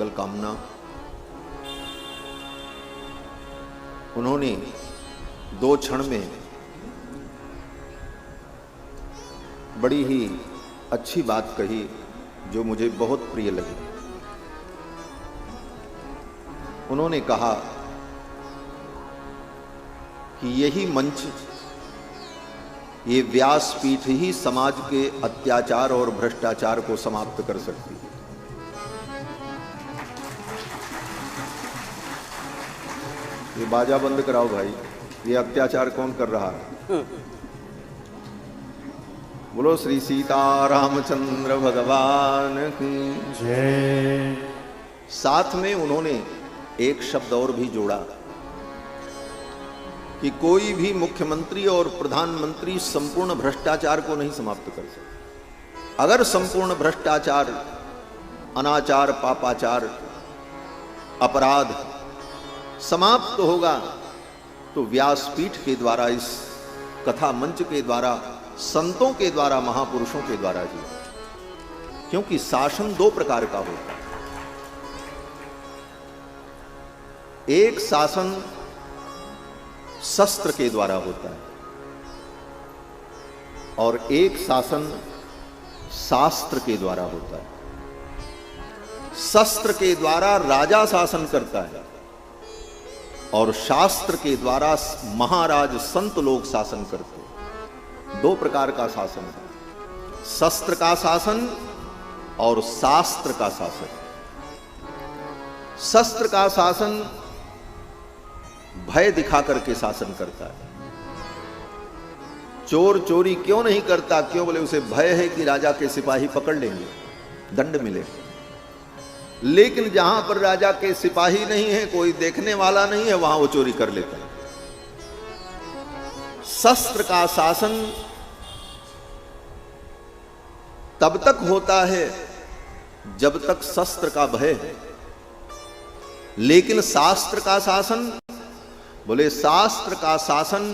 मंगल कामना। उन्होंने 2 क्षण में बड़ी ही अच्छी बात कही जो मुझे बहुत प्रिय लगी। उन्होंने कहा कि यही मंच, ये व्यासपीठ ही समाज के अत्याचार और भ्रष्टाचार को समाप्त कर सकती है। ये बाजा बंद कराओ भाई, ये अत्याचार कौन कर रहा है? बोलो श्री सीतारामचंद्र भगवान की जय। साथ में उन्होंने एक शब्द और भी जोड़ा कि कोई भी मुख्यमंत्री और प्रधानमंत्री संपूर्ण भ्रष्टाचार को नहीं समाप्त कर सकते। अगर संपूर्ण भ्रष्टाचार, अनाचार, पापाचार, अपराध समाप्त होगा तो व्यासपीठ के द्वारा, इस कथा मंच के द्वारा, संतों के द्वारा, महापुरुषों के द्वारा जी। क्योंकि शासन 2 प्रकार का होता है। एक शासन शस्त्र के द्वारा होता है और एक शासन शास्त्र के द्वारा होता है। शस्त्र के द्वारा राजा शासन करता है और शास्त्र के द्वारा महाराज संत लोग शासन करते हैं। 2 प्रकार का शासन है, शस्त्र का शासन और शास्त्र का शासन। शस्त्र का शासन भय दिखा करके शासन करता है। चोर चोरी क्यों नहीं करता? क्यों? बोले उसे भय है कि राजा के सिपाही पकड़ लेंगे, दंड मिलेगा। लेकिन जहां पर राजा के सिपाही नहीं है, कोई देखने वाला नहीं है, वहां वो चोरी कर लेता है। शस्त्र का शासन तब तक होता है जब तक शस्त्र का भय है। लेकिन शास्त्र का शासन, बोले शास्त्र का शासन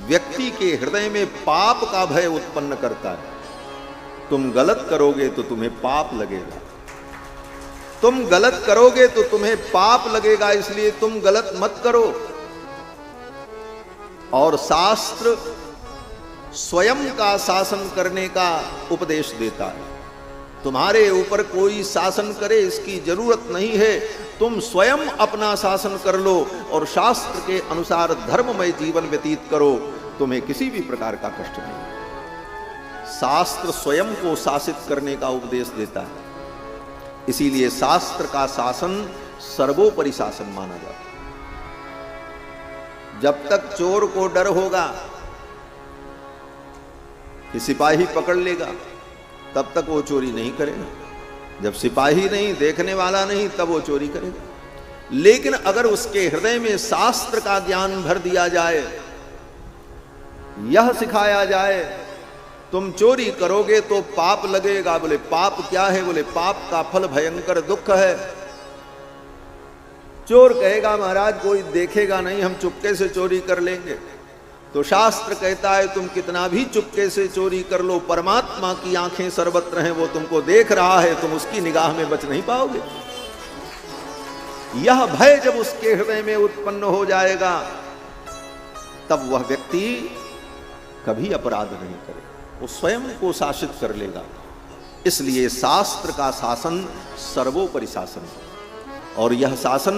व्यक्ति के हृदय में पाप का भय उत्पन्न करता है। तुम गलत करोगे तो तुम्हें पाप लगेगा, तुम गलत करोगे तो तुम्हें पाप लगेगा, इसलिए तुम गलत मत करो। और शास्त्र स्वयं का शासन करने का उपदेश देता है। तुम्हारे ऊपर कोई शासन करे इसकी जरूरत नहीं है, तुम स्वयं अपना शासन कर लो और शास्त्र के अनुसार धर्ममय जीवन व्यतीत करो, तुम्हें किसी भी प्रकार का कष्ट नहीं। शास्त्र स्वयं को शासित करने का उपदेश देता है। इसीलिए शास्त्र का शासन सर्वोपरि शासन माना जाता है। जब तक चोर को डर होगा कि सिपाही पकड़ लेगा, तब तक वो चोरी नहीं करेगा। जब सिपाही नहीं, देखने वाला नहीं, तब वो चोरी करेगा। लेकिन अगर उसके हृदय में शास्त्र का ज्ञान भर दिया जाए, यह सिखाया जाए तुम चोरी करोगे तो पाप लगेगा। बोले पाप क्या है? बोले पाप का फल भयंकर दुख है। चोर कहेगा महाराज कोई देखेगा नहीं, हम चुपके से चोरी कर लेंगे। तो शास्त्र कहता है तुम कितना भी चुपके से चोरी कर लो, परमात्मा की आंखें सर्वत्र हैं, वो तुमको देख रहा है, तुम उसकी निगाह में बच नहीं पाओगे। यह भय जब उसके हृदय में उत्पन्न हो जाएगा, तब वह व्यक्ति कभी अपराध नहीं करेगा, वो स्वयं को शासित कर लेगा। इसलिए शास्त्र का शासन सर्वोपरि शासन है। और यह शासन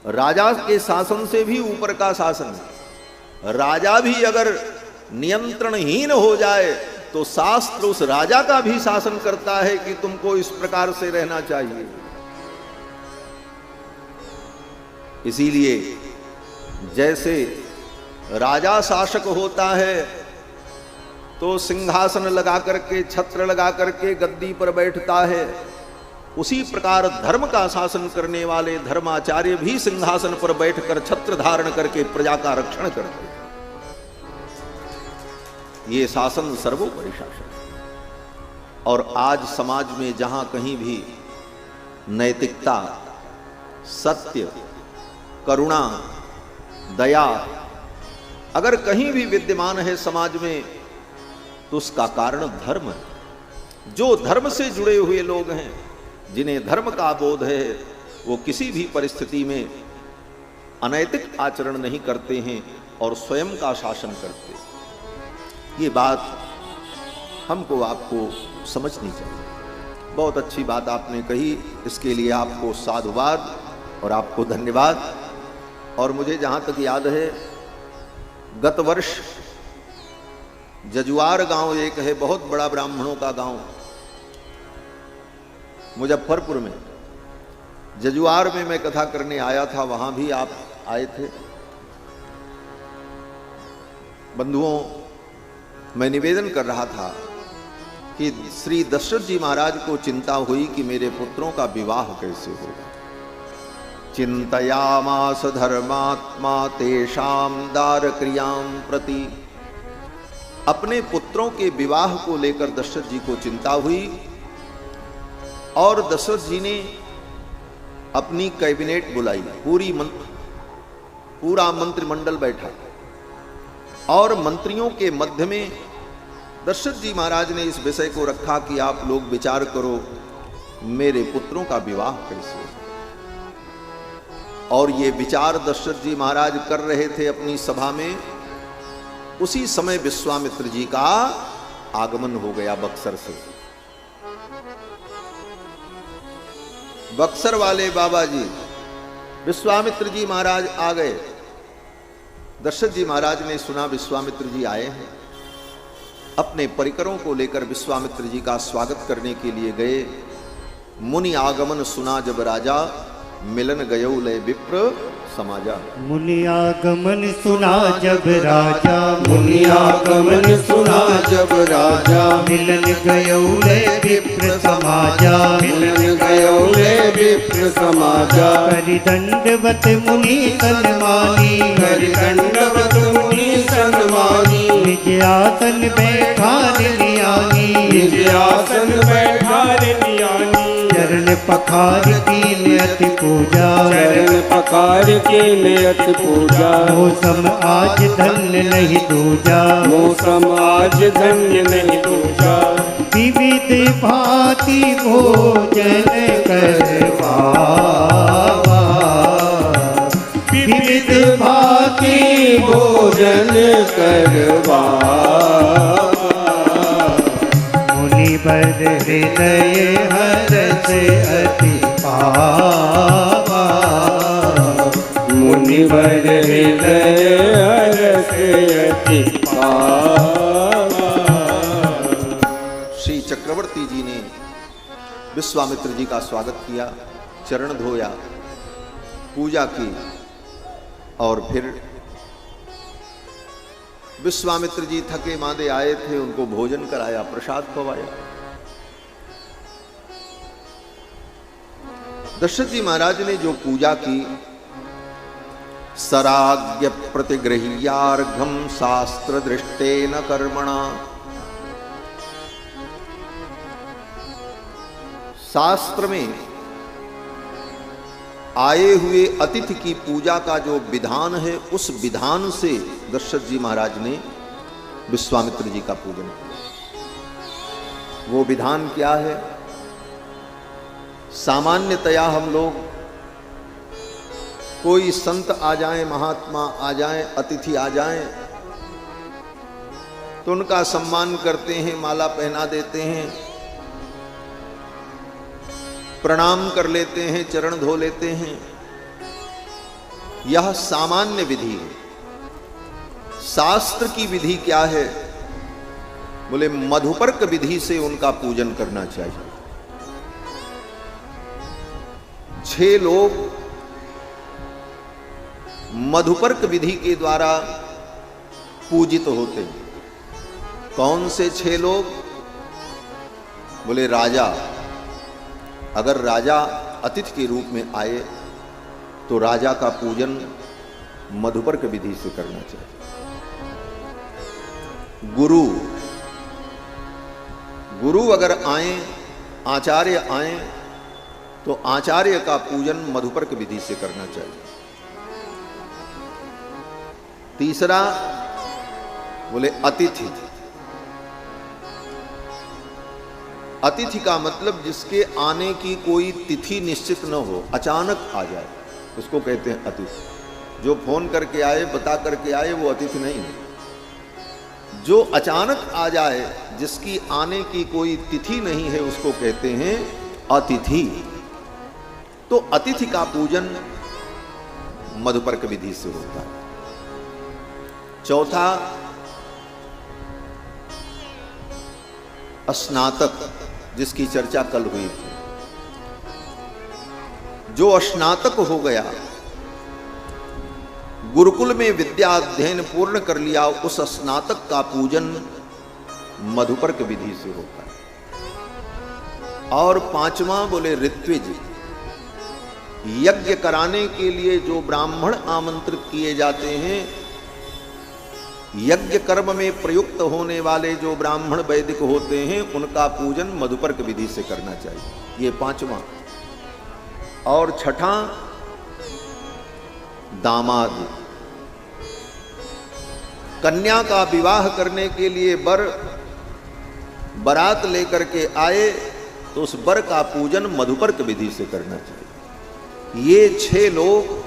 राजा के शासन से भी ऊपर का शासन है। राजा भी अगर नियंत्रणहीन हो जाए तो शास्त्र उस राजा का भी शासन करता है कि तुमको इस प्रकार से रहना चाहिए। इसीलिए जैसे राजा शासक होता है तो सिंहासन लगा करके, छत्र लगा करके गद्दी पर बैठता है, उसी प्रकार धर्म का शासन करने वाले धर्माचार्य भी सिंहासन पर बैठकर छत्र धारण करके प्रजा का रक्षण करते हैं। ये शासन सर्वोपरि शासन है। और आज समाज में जहां कहीं भी नैतिकता, सत्य, करुणा, दया अगर कहीं भी विद्यमान है समाज में, तो उसका कारण धर्म है। जो धर्म से जुड़े हुए लोग हैं, जिन्हें धर्म का बोध है, वो किसी भी परिस्थिति में अनैतिक आचरण नहीं करते हैं और स्वयं का शासन करते हैं। ये बात हमको आपको समझनी चाहिए। बहुत अच्छी बात आपने कही, इसके लिए आपको साधुवाद और आपको धन्यवाद। और मुझे जहाँ तक याद है, गत वर्ष जजुआर गांव एक है, बहुत बड़ा ब्राह्मणों का गांव, मुजफ्फरपुर में। जजुआर में मैं कथा करने आया था, वहां भी आप आए थे। बंधुओं, मैं निवेदन कर रहा था कि श्री दशरथ जी महाराज को चिंता हुई कि मेरे पुत्रों का विवाह कैसे होगा। चिंतयामास धर्मात्मा तेषाम दार क्रियां प्रति। अपने पुत्रों के विवाह को लेकर दशरथ जी को चिंता हुई और दशरथ जी ने अपनी कैबिनेट बुलाई, पूरा मंत्रिमंडल बैठा और मंत्रियों के मध्य में दशरथ जी महाराज ने इस विषय को रखा कि आप लोग विचार करो मेरे पुत्रों का विवाह कैसे हो। और ये विचार दशरथ जी महाराज कर रहे थे अपनी सभा में। उसी समय विश्वामित्र जी का आगमन हो गया बक्सर से। बक्सर वाले बाबा जी विश्वामित्र जी महाराज आ गए। दशरथ जी महाराज ने सुना विश्वामित्र जी आए हैं, अपने परिकरों को लेकर विश्वामित्र जी का स्वागत करने के लिए गए। मुनि आगमन सुना जब राजा, मिलन गयो लय विप्र समाजा। मुनि आगमन सुना जब राजा, मुनि आगमन सुना जब राजा, मिलन गयो लय विप्र समाजा। मिलन गयो लय विप्र समाजा। करि दंडवत मुनि सन्मानी, करि दंडवत मुनि सन्मानी। निज आसन बैठार लियानी, निज आसन बैठार लियानी। चरण पखार कीन अति पूजा, चरण पखार कीन अति पूजा। मौसम आज धन्य नहीं दूजा, मौसम आज धन्य नहीं दूजा। विविध भांति भोजन करवा, विविध भांति भोजन करवा। मुनिवर हृदय हरस अति पावा, मुनिवर हृदय हरस अति पावा। श्री चक्रवर्ती जी ने विश्वामित्र जी का स्वागत किया, चरण धोया, पूजा की और फिर विश्वामित्र जी थके मांदे आए थे, उनको भोजन कराया, प्रसाद खवाया। दशरथ जी महाराज ने जो पूजा की, सराज्ञ प्रतिगृह्यार्घम शास्त्र दृष्टेन कर्मणा। शास्त्र में आए हुए अतिथि की पूजा का जो विधान है, उस विधान से दशरथ जी महाराज ने विश्वामित्र जी का पूजन किया। वो विधान क्या है? सामान्यतया हम लोग, कोई संत आ जाएं, महात्मा आ जाएं, अतिथि आ जाएं, तो उनका सम्मान करते हैं, माला पहना देते हैं, प्रणाम कर लेते हैं, चरण धो लेते हैं। यह सामान्य विधि है। शास्त्र की विधि क्या है? बोले मधुपर्क विधि से उनका पूजन करना चाहिए। 6 लोग मधुपर्क विधि के द्वारा पूजित होते हैं। कौन से 6 लोग? बोले राजा, अगर राजा अतिथि के रूप में आए तो राजा का पूजन मधुपर्क विधि से करना चाहिए। गुरु अगर आए, आचार्य आए, तो आचार्य का पूजन मधुपर्क विधि से करना चाहिए। तीसरा बोले अतिथि, अतिथि का मतलब जिसके आने की कोई तिथि निश्चित न हो, अचानक आ जाए, उसको कहते हैं अतिथि। जो फोन करके आए, बता करके आए, वो अतिथि नहीं है। जो अचानक आ जाए, जिसकी आने की कोई तिथि नहीं है, उसको कहते हैं अतिथि। तो अतिथि का पूजन मधुपर्क विधि से होता है। चौथा, स्नातक, जिसकी चर्चा कल हुई थी। जो स्नातक हो गया, गुरुकुल में विद्या अध्ययन पूर्ण कर लिया, उस स्नातक का पूजन मधुपर्क विधि से होता है। और पांचवा बोले ऋत्विज, यज्ञ कराने के लिए जो ब्राह्मण आमंत्रित किए जाते हैं, यज्ञ कर्म में प्रयुक्त होने वाले जो ब्राह्मण वैदिक होते हैं, उनका पूजन मधुपर्क विधि से करना चाहिए। ये पांचवा। और छठा, दामाद, कन्या का विवाह करने के लिए वर बारात लेकर के आए, तो उस वर का पूजन मधुपर्क विधि से करना चाहिए। ये 6 लोग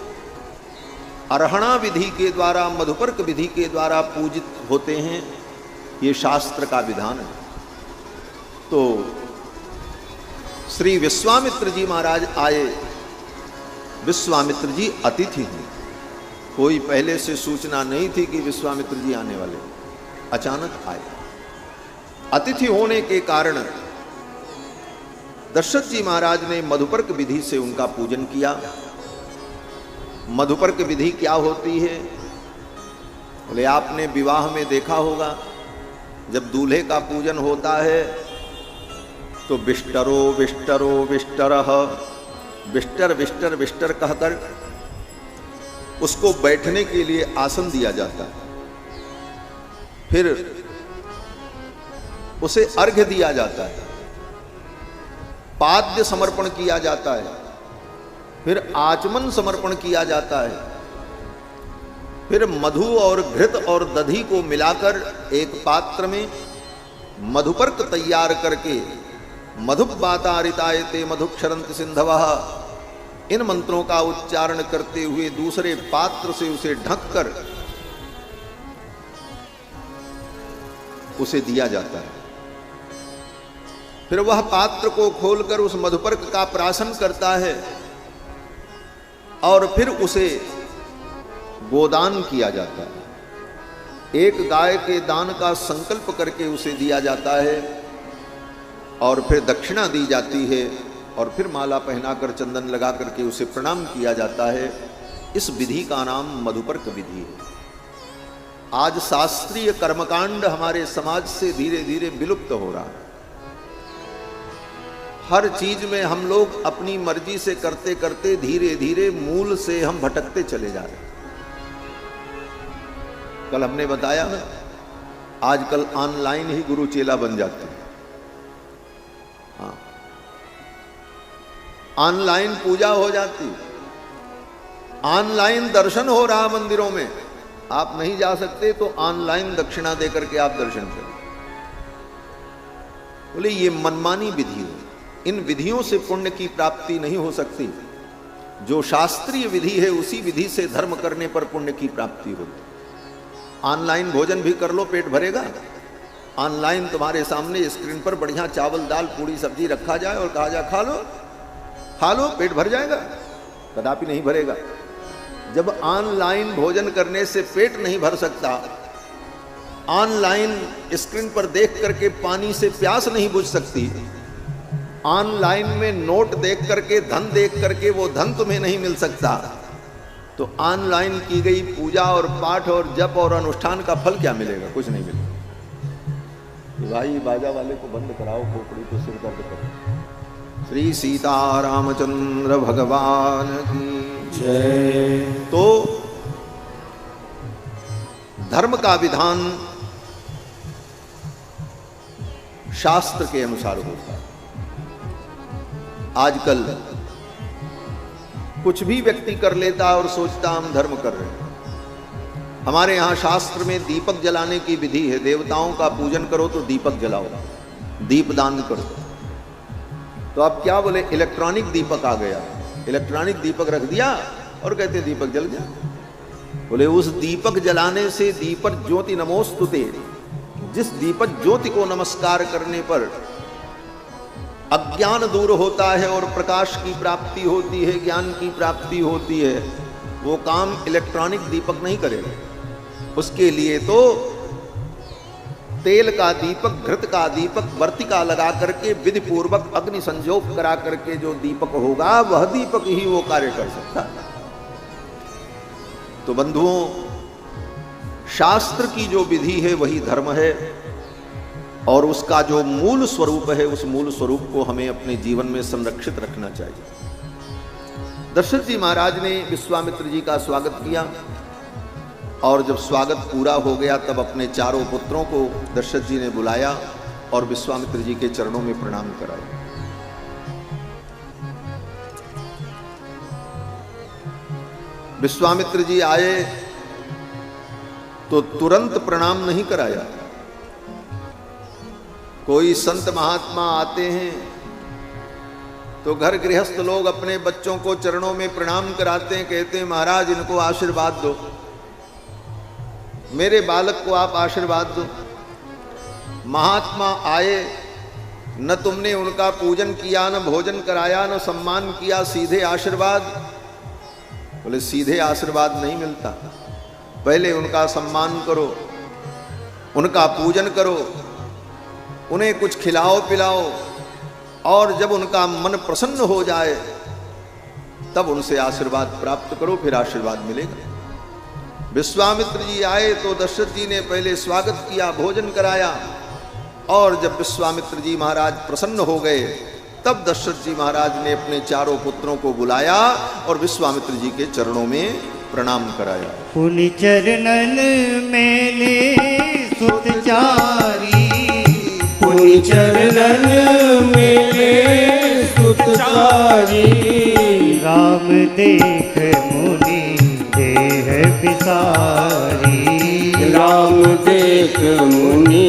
अर्हणा विधि के द्वारा, मधुपर्क विधि के द्वारा पूजित होते हैं। ये शास्त्र का विधान है। तो श्री विश्वामित्र जी महाराज आए। विश्वामित्र जी अतिथि हैं, कोई पहले से सूचना नहीं थी कि विश्वामित्र जी आने वाले, अचानक आए। अतिथि होने के कारण दशरथ जी महाराज ने मधुपर्क विधि से उनका पूजन किया। मधुपर्क विधि क्या होती है? बोले आपने विवाह में देखा होगा, जब दूल्हे का पूजन होता है तो विष्टरो विष्टरो विष्टरः, विष्टर विष्टर विष्टर कहकर उसको बैठने के लिए आसन दिया जाता है। फिर उसे अर्घ्य दिया जाता है, पाद्य समर्पण किया जाता है, फिर आचमन समर्पण किया जाता है, फिर मधु और घृत और दधी को मिलाकर एक पात्र में मधुपर्क तैयार करके मधुबातारितायते मधुक्षरंत सिंधवः, इन मंत्रों का उच्चारण करते हुए दूसरे पात्र से उसे ढककर उसे दिया जाता है। फिर वह पात्र को खोलकर उस मधुपर्क का प्राशन करता है और फिर उसे गोदान किया जाता है। एक गाय के दान का संकल्प करके उसे दिया जाता है और फिर दक्षिणा दी जाती है और फिर माला पहनाकर चंदन लगा करके उसे प्रणाम किया जाता है। इस विधि का नाम मधुपर्क विधि है। आज शास्त्रीय कर्मकांड हमारे समाज से धीरे धीरे विलुप्त हो रहा है। हर चीज में हम लोग अपनी मर्जी से करते करते धीरे धीरे मूल से हम भटकते चले जा रहे हैं। कल हमने बताया ना, आजकल ऑनलाइन ही गुरु चेला बन जाते हैं। हाँ, ऑनलाइन पूजा हो जाती, ऑनलाइन दर्शन हो रहा मंदिरों में। आप नहीं जा सकते तो ऑनलाइन दक्षिणा देकर के आप दर्शन करें। बोले ये मनमानी विधि है, इन विधियों से पुण्य की प्राप्ति नहीं हो सकती। जो शास्त्रीय विधि है उसी विधि से धर्म करने पर पुण्य की प्राप्ति होती। ऑनलाइन भोजन भी कर लो, पेट भरेगा। ऑनलाइन तुम्हारे सामने स्क्रीन पर बढ़िया चावल दाल पूड़ी सब्जी रखा जाए और कहा जाए खा लो पेट भर जाएगा, कदापि नहीं भरेगा। जब ऑनलाइन भोजन करने से पेट नहीं भर सकता, ऑनलाइन स्क्रीन पर देख करके पानी से प्यास नहीं बुझ सकती, ऑनलाइन में नोट देख करके धन देख करके वो धन तुम्हें नहीं मिल सकता, तो ऑनलाइन की गई पूजा और पाठ और जप और अनुष्ठान का फल क्या मिलेगा? कुछ नहीं मिलेगा। भाई बाजा वाले को बंद कराओ, खोपड़ी तो सिर दर्द करो। श्री सीतारामचंद्र भगवान की जय। तो धर्म का विधान शास्त्र के अनुसार होता है। आजकल कुछ भी व्यक्ति कर लेता और सोचता हम धर्म कर रहे हैं। हमारे यहाँ शास्त्र में दीपक जलाने की विधि है। देवताओं का पूजन करो तो दीपक जलाओ, दीपदान करो। तो अब क्या बोले, इलेक्ट्रॉनिक दीपक आ गया, इलेक्ट्रॉनिक दीपक रख दिया और कहते दीपक जल गया। बोले उस दीपक जलाने से दीपक ज्योति नमोस्तुते, जिस दीपक ज्योति को नमस्कार करने पर अज्ञान दूर होता है और प्रकाश की प्राप्ति होती है, ज्ञान की प्राप्ति होती है, वो काम इलेक्ट्रॉनिक दीपक नहीं करेगा। उसके लिए तो तेल का दीपक, घृत का दीपक, वर्तिका लगा करके विधि पूर्वक अग्नि संजोग करा करके जो दीपक होगा वह दीपक ही वो कार्य कर सकता है। तो बंधुओं, शास्त्र की जो विधि है वही धर्म है और उसका जो मूल स्वरूप है उस मूल स्वरूप को हमें अपने जीवन में संरक्षित रखना चाहिए। दशरथ जी महाराज ने विश्वामित्र जी का स्वागत किया और जब स्वागत पूरा हो गया तब अपने चारों पुत्रों को दशरथ जी ने बुलाया और विश्वामित्र जी के चरणों में प्रणाम कराया। विश्वामित्र जी आए तो तुरंत प्रणाम नहीं कराया। कोई संत महात्मा आते हैं तो घर गृहस्थ लोग अपने बच्चों को चरणों में प्रणाम कराते हैं, कहते हैं महाराज इनको आशीर्वाद दो, मेरे बालक को आप आशीर्वाद दो। महात्मा आए, न तुमने उनका पूजन किया, न भोजन कराया, न सम्मान किया, सीधे आशीर्वाद। बोले सीधे आशीर्वाद नहीं मिलता, पहले उनका सम्मान करो, उनका पूजन करो, उन्हें कुछ खिलाओ पिलाओ और जब उनका मन प्रसन्न हो जाए तब उनसे आशीर्वाद प्राप्त करो, फिर आशीर्वाद मिलेगा। विश्वामित्र जी आए तो दशरथ जी ने पहले स्वागत किया, भोजन कराया और जब विश्वामित्र जी महाराज प्रसन्न हो गए तब दशरथ जी महाराज ने अपने चारों पुत्रों को बुलाया और विश्वामित्र जी के चरणों में प्रणाम कराया। पुनि चरणन मेले सुत चारी, पुनि चरणन मेले सुत चारी, राम देख मुनि देह बिसारी, राम देख मुनि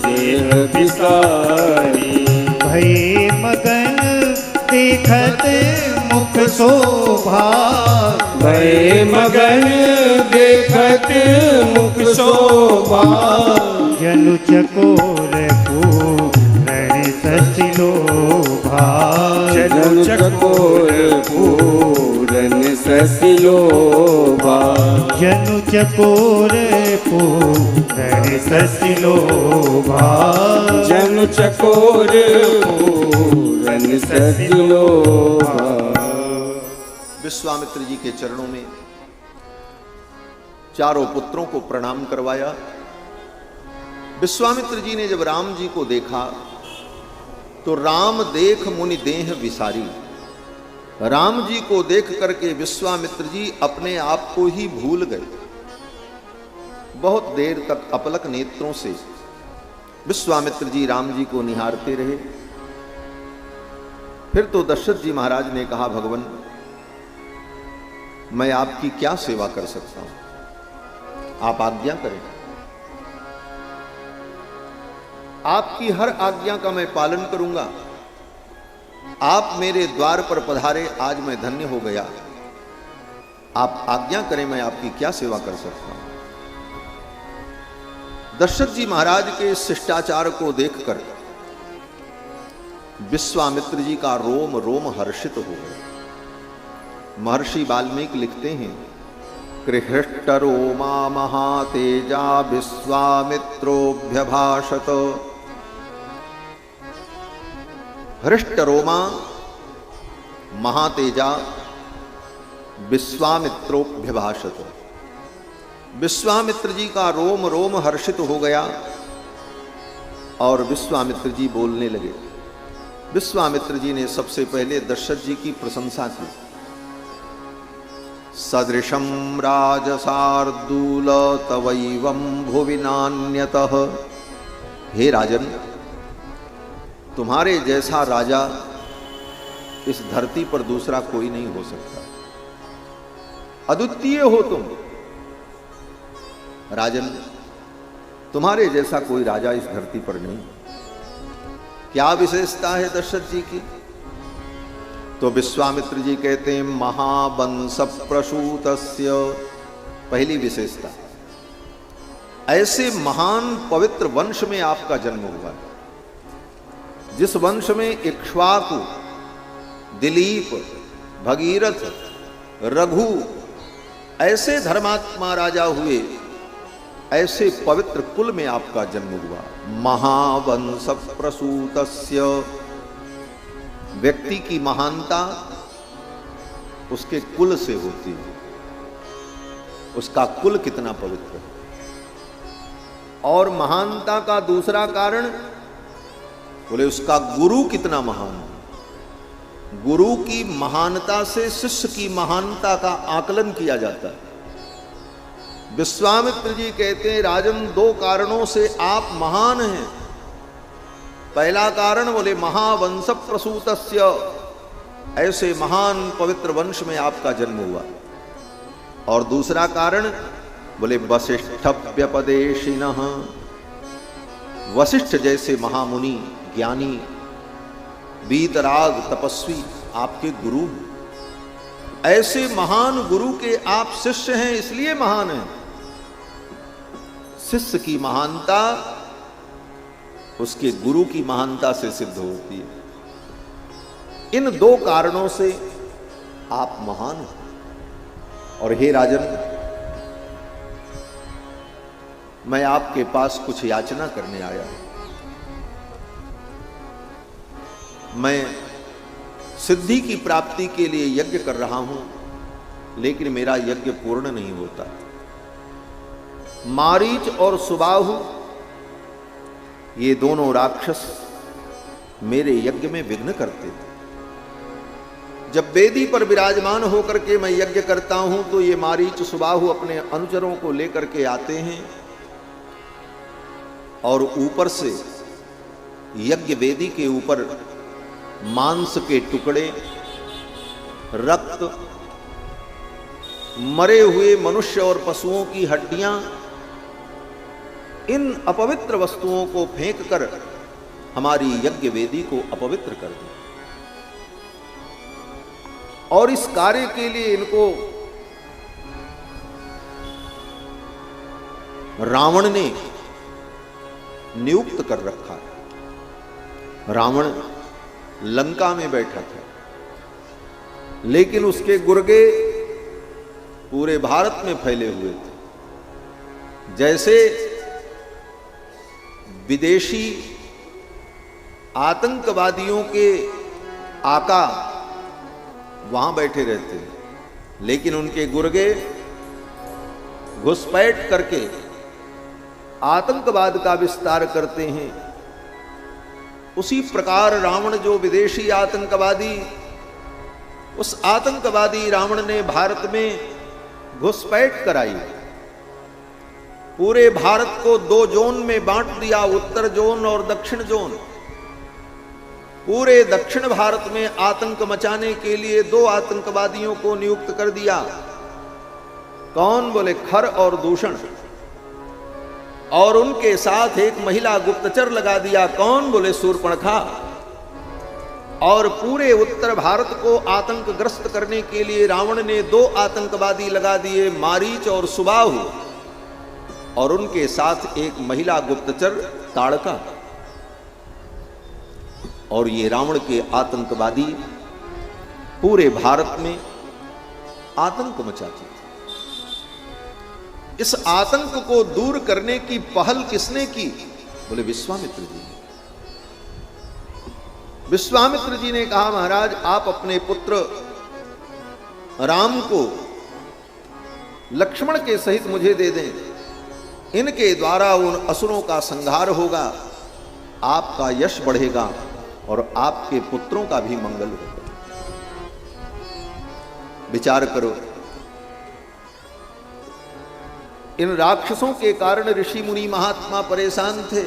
देह बिसारी, भय मगन देखत मुख शोभा, भय मगन देखत मुख शोभा, जनु चकोर पूरण ससिलोभा, जनु चकोर पूरन ससिलोभा, जनु चकोर पूरण ससिलोभा, जनु चकोर पूरन ससिलोभा। विश्वामित्र जी के चरणों में चारों पुत्रों को प्रणाम करवाया। विश्वामित्र जी ने जब राम जी को देखा तो राम देख मुनि देह विसारी, राम जी को देख करके विश्वामित्र जी अपने आप को ही भूल गए। बहुत देर तक अपलक नेत्रों से विश्वामित्र जी राम जी को निहारते रहे। फिर तो दशरथ जी महाराज ने कहा, भगवान मैं आपकी क्या सेवा कर सकता हूं, आप आज्ञा करें। आपकी हर आज्ञा का मैं पालन करूंगा। आप मेरे द्वार पर पधारे, आज मैं धन्य हो गया। आप आज्ञा करें, मैं आपकी क्या सेवा कर सकता हूं। दशरथ जी महाराज के शिष्टाचार को देखकर विश्वामित्र जी का रोम रोम हर्षित हो गया। महर्षि वाल्मीकि लिखते हैं, कृहृष्ट रोमा महातेजा विश्वामित्रोभ्यभाषत। हृष्ट रोमा महातेजा विश्वामित्रोभ्यभाषत। विश्वामित्र जी का रोम रोम हर्षित हो गया और विश्वामित्र जी बोलने लगे। विश्वामित्र जी ने सबसे पहले दशरथ जी की प्रशंसा की। सदृशं राजसार्दूल तवैवं भुवि नान्यतः। हे राजन, तुम्हारे जैसा राजा इस धरती पर दूसरा कोई नहीं हो सकता। अद्वितीय हो तुम राजन, तुम्हारे जैसा कोई राजा इस धरती पर नहीं। क्या विशेषता है दशरथ जी की? तो विश्वामित्र जी कहते हैं महावंश प्रसूतस्य, पहली विशेषता, ऐसे महान पवित्र वंश में आपका जन्म हुआ, जिस वंश में इक्ष्वाकु, दिलीप, भगीरथ, रघु ऐसे धर्मात्मा राजा हुए, ऐसे पवित्र कुल में आपका जन्म हुआ। महावंश प्रसूतस्य, व्यक्ति की महानता उसके कुल से होती है, उसका कुल कितना पवित्र है। और महानता का दूसरा कारण बोले उसका गुरु कितना महान है। गुरु की महानता से शिष्य की महानता का आकलन किया जाता है। विश्वामित्र जी कहते हैं राजन, दो कारणों से आप महान हैं। पहला कारण बोले महावंश प्रसूतस्य, ऐसे महान पवित्र वंश में आपका जन्म हुआ। और दूसरा कारण बोले वशिष्ठ व्यपदेशिनः, वशिष्ठ जैसे महामुनि, ज्ञानी, वीतराग, तपस्वी आपके गुरु, ऐसे महान गुरु के आप शिष्य हैं, इसलिए महान हैं। शिष्य की महानता उसके गुरु की महानता से सिद्ध होती है। इन दो कारणों से आप महान हैं। और हे राजन, मैं आपके पास कुछ याचना करने आया हूं। मैं सिद्धि की प्राप्ति के लिए यज्ञ कर रहा हूं, लेकिन मेरा यज्ञ पूर्ण नहीं होता। मारीच और सुबाहु ये दोनों राक्षस मेरे यज्ञ में विघ्न करते थे। जब वेदी पर विराजमान होकर के मैं यज्ञ करता हूं तो ये मारीच सुबाहु अपने अनुचरों को लेकर के आते हैं और ऊपर से यज्ञ वेदी के ऊपर मांस के टुकड़े, रक्त, मरे हुए मनुष्य और पशुओं की हड्डियां, इन अपवित्र वस्तुओं को फेंककर हमारी यज्ञ वेदी को अपवित्र कर दिया। और इस कार्य के लिए इनको रावण ने नियुक्त कर रखा है। रावण लंका में बैठा था, लेकिन उसके गुर्गे पूरे भारत में फैले हुए थे। जैसे विदेशी आतंकवादियों के आका वहां बैठे रहते हैं, लेकिन उनके गुर्गे घुसपैठ करके आतंकवाद का विस्तार करते हैं। उसी प्रकार रावण जो विदेशी आतंकवादी, उस आतंकवादी रावण ने भारत में घुसपैठ कराई। पूरे भारत को दो जोन में बांट दिया, उत्तर जोन और दक्षिण जोन। पूरे दक्षिण भारत में आतंक मचाने के लिए दो आतंकवादियों को नियुक्त कर दिया। कौन? बोले खर और दूषण। और उनके साथ एक महिला गुप्तचर लगा दिया। कौन? बोले शूर्पणखा। और पूरे उत्तर भारत को आतंकग्रस्त करने के लिए रावण ने दो आतंकवादी लगा दिए, मारीच और सुबाहु, और उनके साथ एक महिला गुप्तचर ताड़का। और ये रावण के आतंकवादी पूरे भारत में आतंक मचाते थे। इस आतंक को दूर करने की पहल किसने की? बोले विश्वामित्र जी ने। विश्वामित्र जी ने कहा महाराज, आप अपने पुत्र राम को लक्ष्मण के सहित मुझे दे दें, इनके द्वारा उन असुरों का संहार होगा, आपका यश बढ़ेगा और आपके पुत्रों का भी मंगल होगा। विचार करो, इन राक्षसों के कारण ऋषि मुनि महात्मा परेशान थे,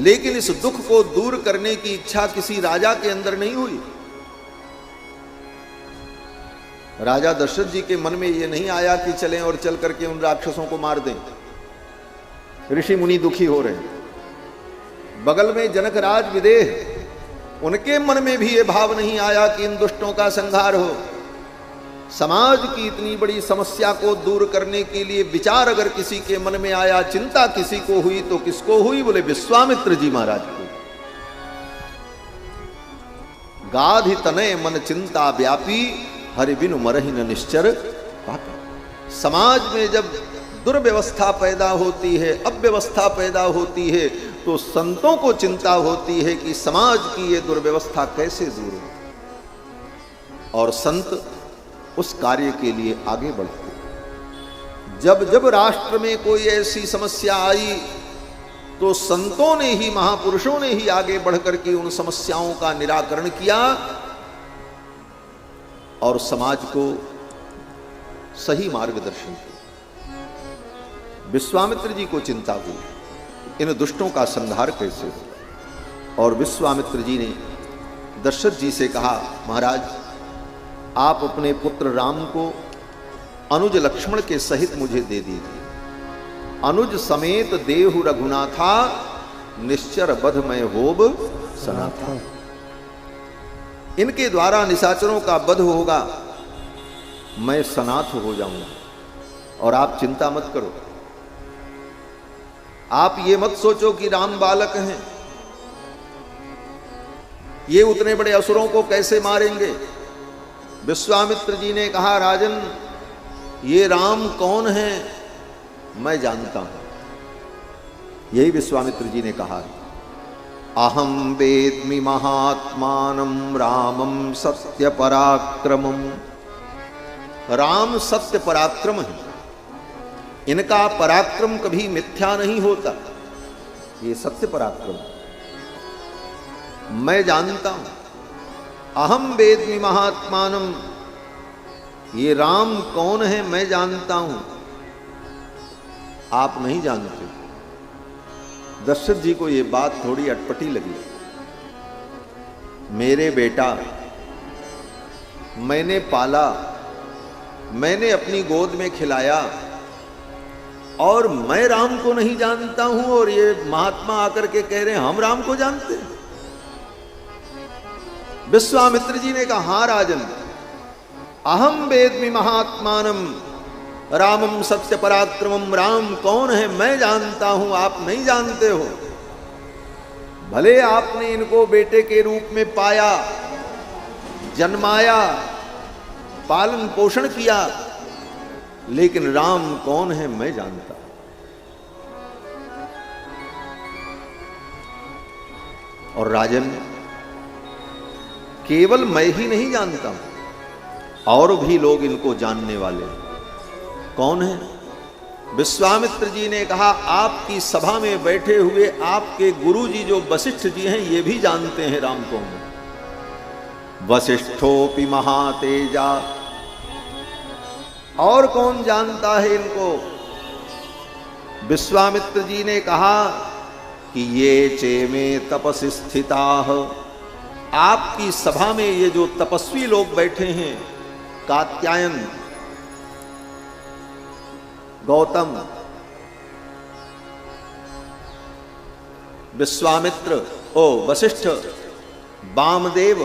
लेकिन इस दुख को दूर करने की इच्छा किसी राजा के अंदर नहीं हुई। राजा दशरथ जी के मन में यह नहीं आया कि चलें और चल करके उन राक्षसों को मार दें। ऋषि मुनि दुखी हो रहे हैं। बगल में जनकराज विदेह, उनके मन में भी ये भाव नहीं आया कि इन दुष्टों का संहार हो। समाज की इतनी बड़ी समस्या को दूर करने के लिए विचार अगर किसी के मन में आया, चिंता किसी को हुई, तो किसको हुई? बोले विश्वामित्र जी महाराज को। गाधि तनय मन चिंता व्यापी, हरि बिनु मरहि न निश्चर पापी। समाज में जब दुर्व्यवस्था पैदा होती है, अव्यवस्था पैदा होती है, तो संतों को चिंता होती है कि समाज की ये दुर्व्यवस्था कैसे दूर हो, और संत उस कार्य के लिए आगे बढ़ते। जब जब राष्ट्र में कोई ऐसी समस्या आई, तो संतों ने ही, महापुरुषों ने ही आगे बढ़कर के उन समस्याओं का निराकरण किया और समाज को सही मार्गदर्शन किया। विश्वामित्र जी को चिंता हुई इन दुष्टों का संहार कैसे हो, और विश्वामित्र जी ने दशरथ जी से कहा, महाराज आप अपने पुत्र राम को अनुज लक्ष्मण के सहित मुझे दे दीजिए। अनुज समेत देहु रघुनाथा, निश्चर बध में होब सनाथा। इनके द्वारा निशाचरों का वध होगा, मैं सनाथ हो जाऊंगा, और आप चिंता मत करो। आप ये मत सोचो कि राम बालक हैं, ये उतने बड़े असुरों को कैसे मारेंगे। विश्वामित्र जी ने कहा, राजन ये राम कौन है मैं जानता हूं। यही विश्वामित्र जी ने कहा, अहम वेद्मि महात्मानं रामं सत्य पराक्रमम। राम सत्य पराक्रम है, इनका पराक्रम कभी मिथ्या नहीं होता, ये सत्य पराक्रम मैं जानता हूं। अहम वेद्मि महात्मानं, ये राम कौन है मैं जानता हूं, आप नहीं जानते। दशरथ जी को ये बात थोड़ी अटपटी लगी। मेरे बेटा मैंने पाला, मैंने अपनी गोद में खिलाया, और मैं राम को नहीं जानता हूं, और ये महात्मा आकर के कह रहे हैं हम राम को जानते हैं। विश्वामित्र जी ने कहा, हां राजन, अहम वेद्मि महात्मानं रामम सत्य पराक्रमम। राम कौन है मैं जानता हूं, आप नहीं जानते हो। भले आपने इनको बेटे के रूप में पाया, जन्माया, पालन पोषण किया, लेकिन राम कौन है मैं जानता हूं। और राजन, केवल मैं ही नहीं जानता हूं, और भी लोग इनको जानने वाले हैं। कौन है? विश्वामित्र जी ने कहा, आपकी सभा में बैठे हुए आपके गुरु जी जो वशिष्ठ जी हैं, ये भी जानते हैं राम कौन है। वशिष्ठोपि महातेजा, और कौन जानता है इनको? विश्वामित्र जी ने कहा कि ये चेमे तपसि स्थिताः, आपकी सभा में ये जो तपस्वी लोग बैठे हैं, कात्यायन, गौतम, विश्वामित्र, वशिष्ठ, वामदेव,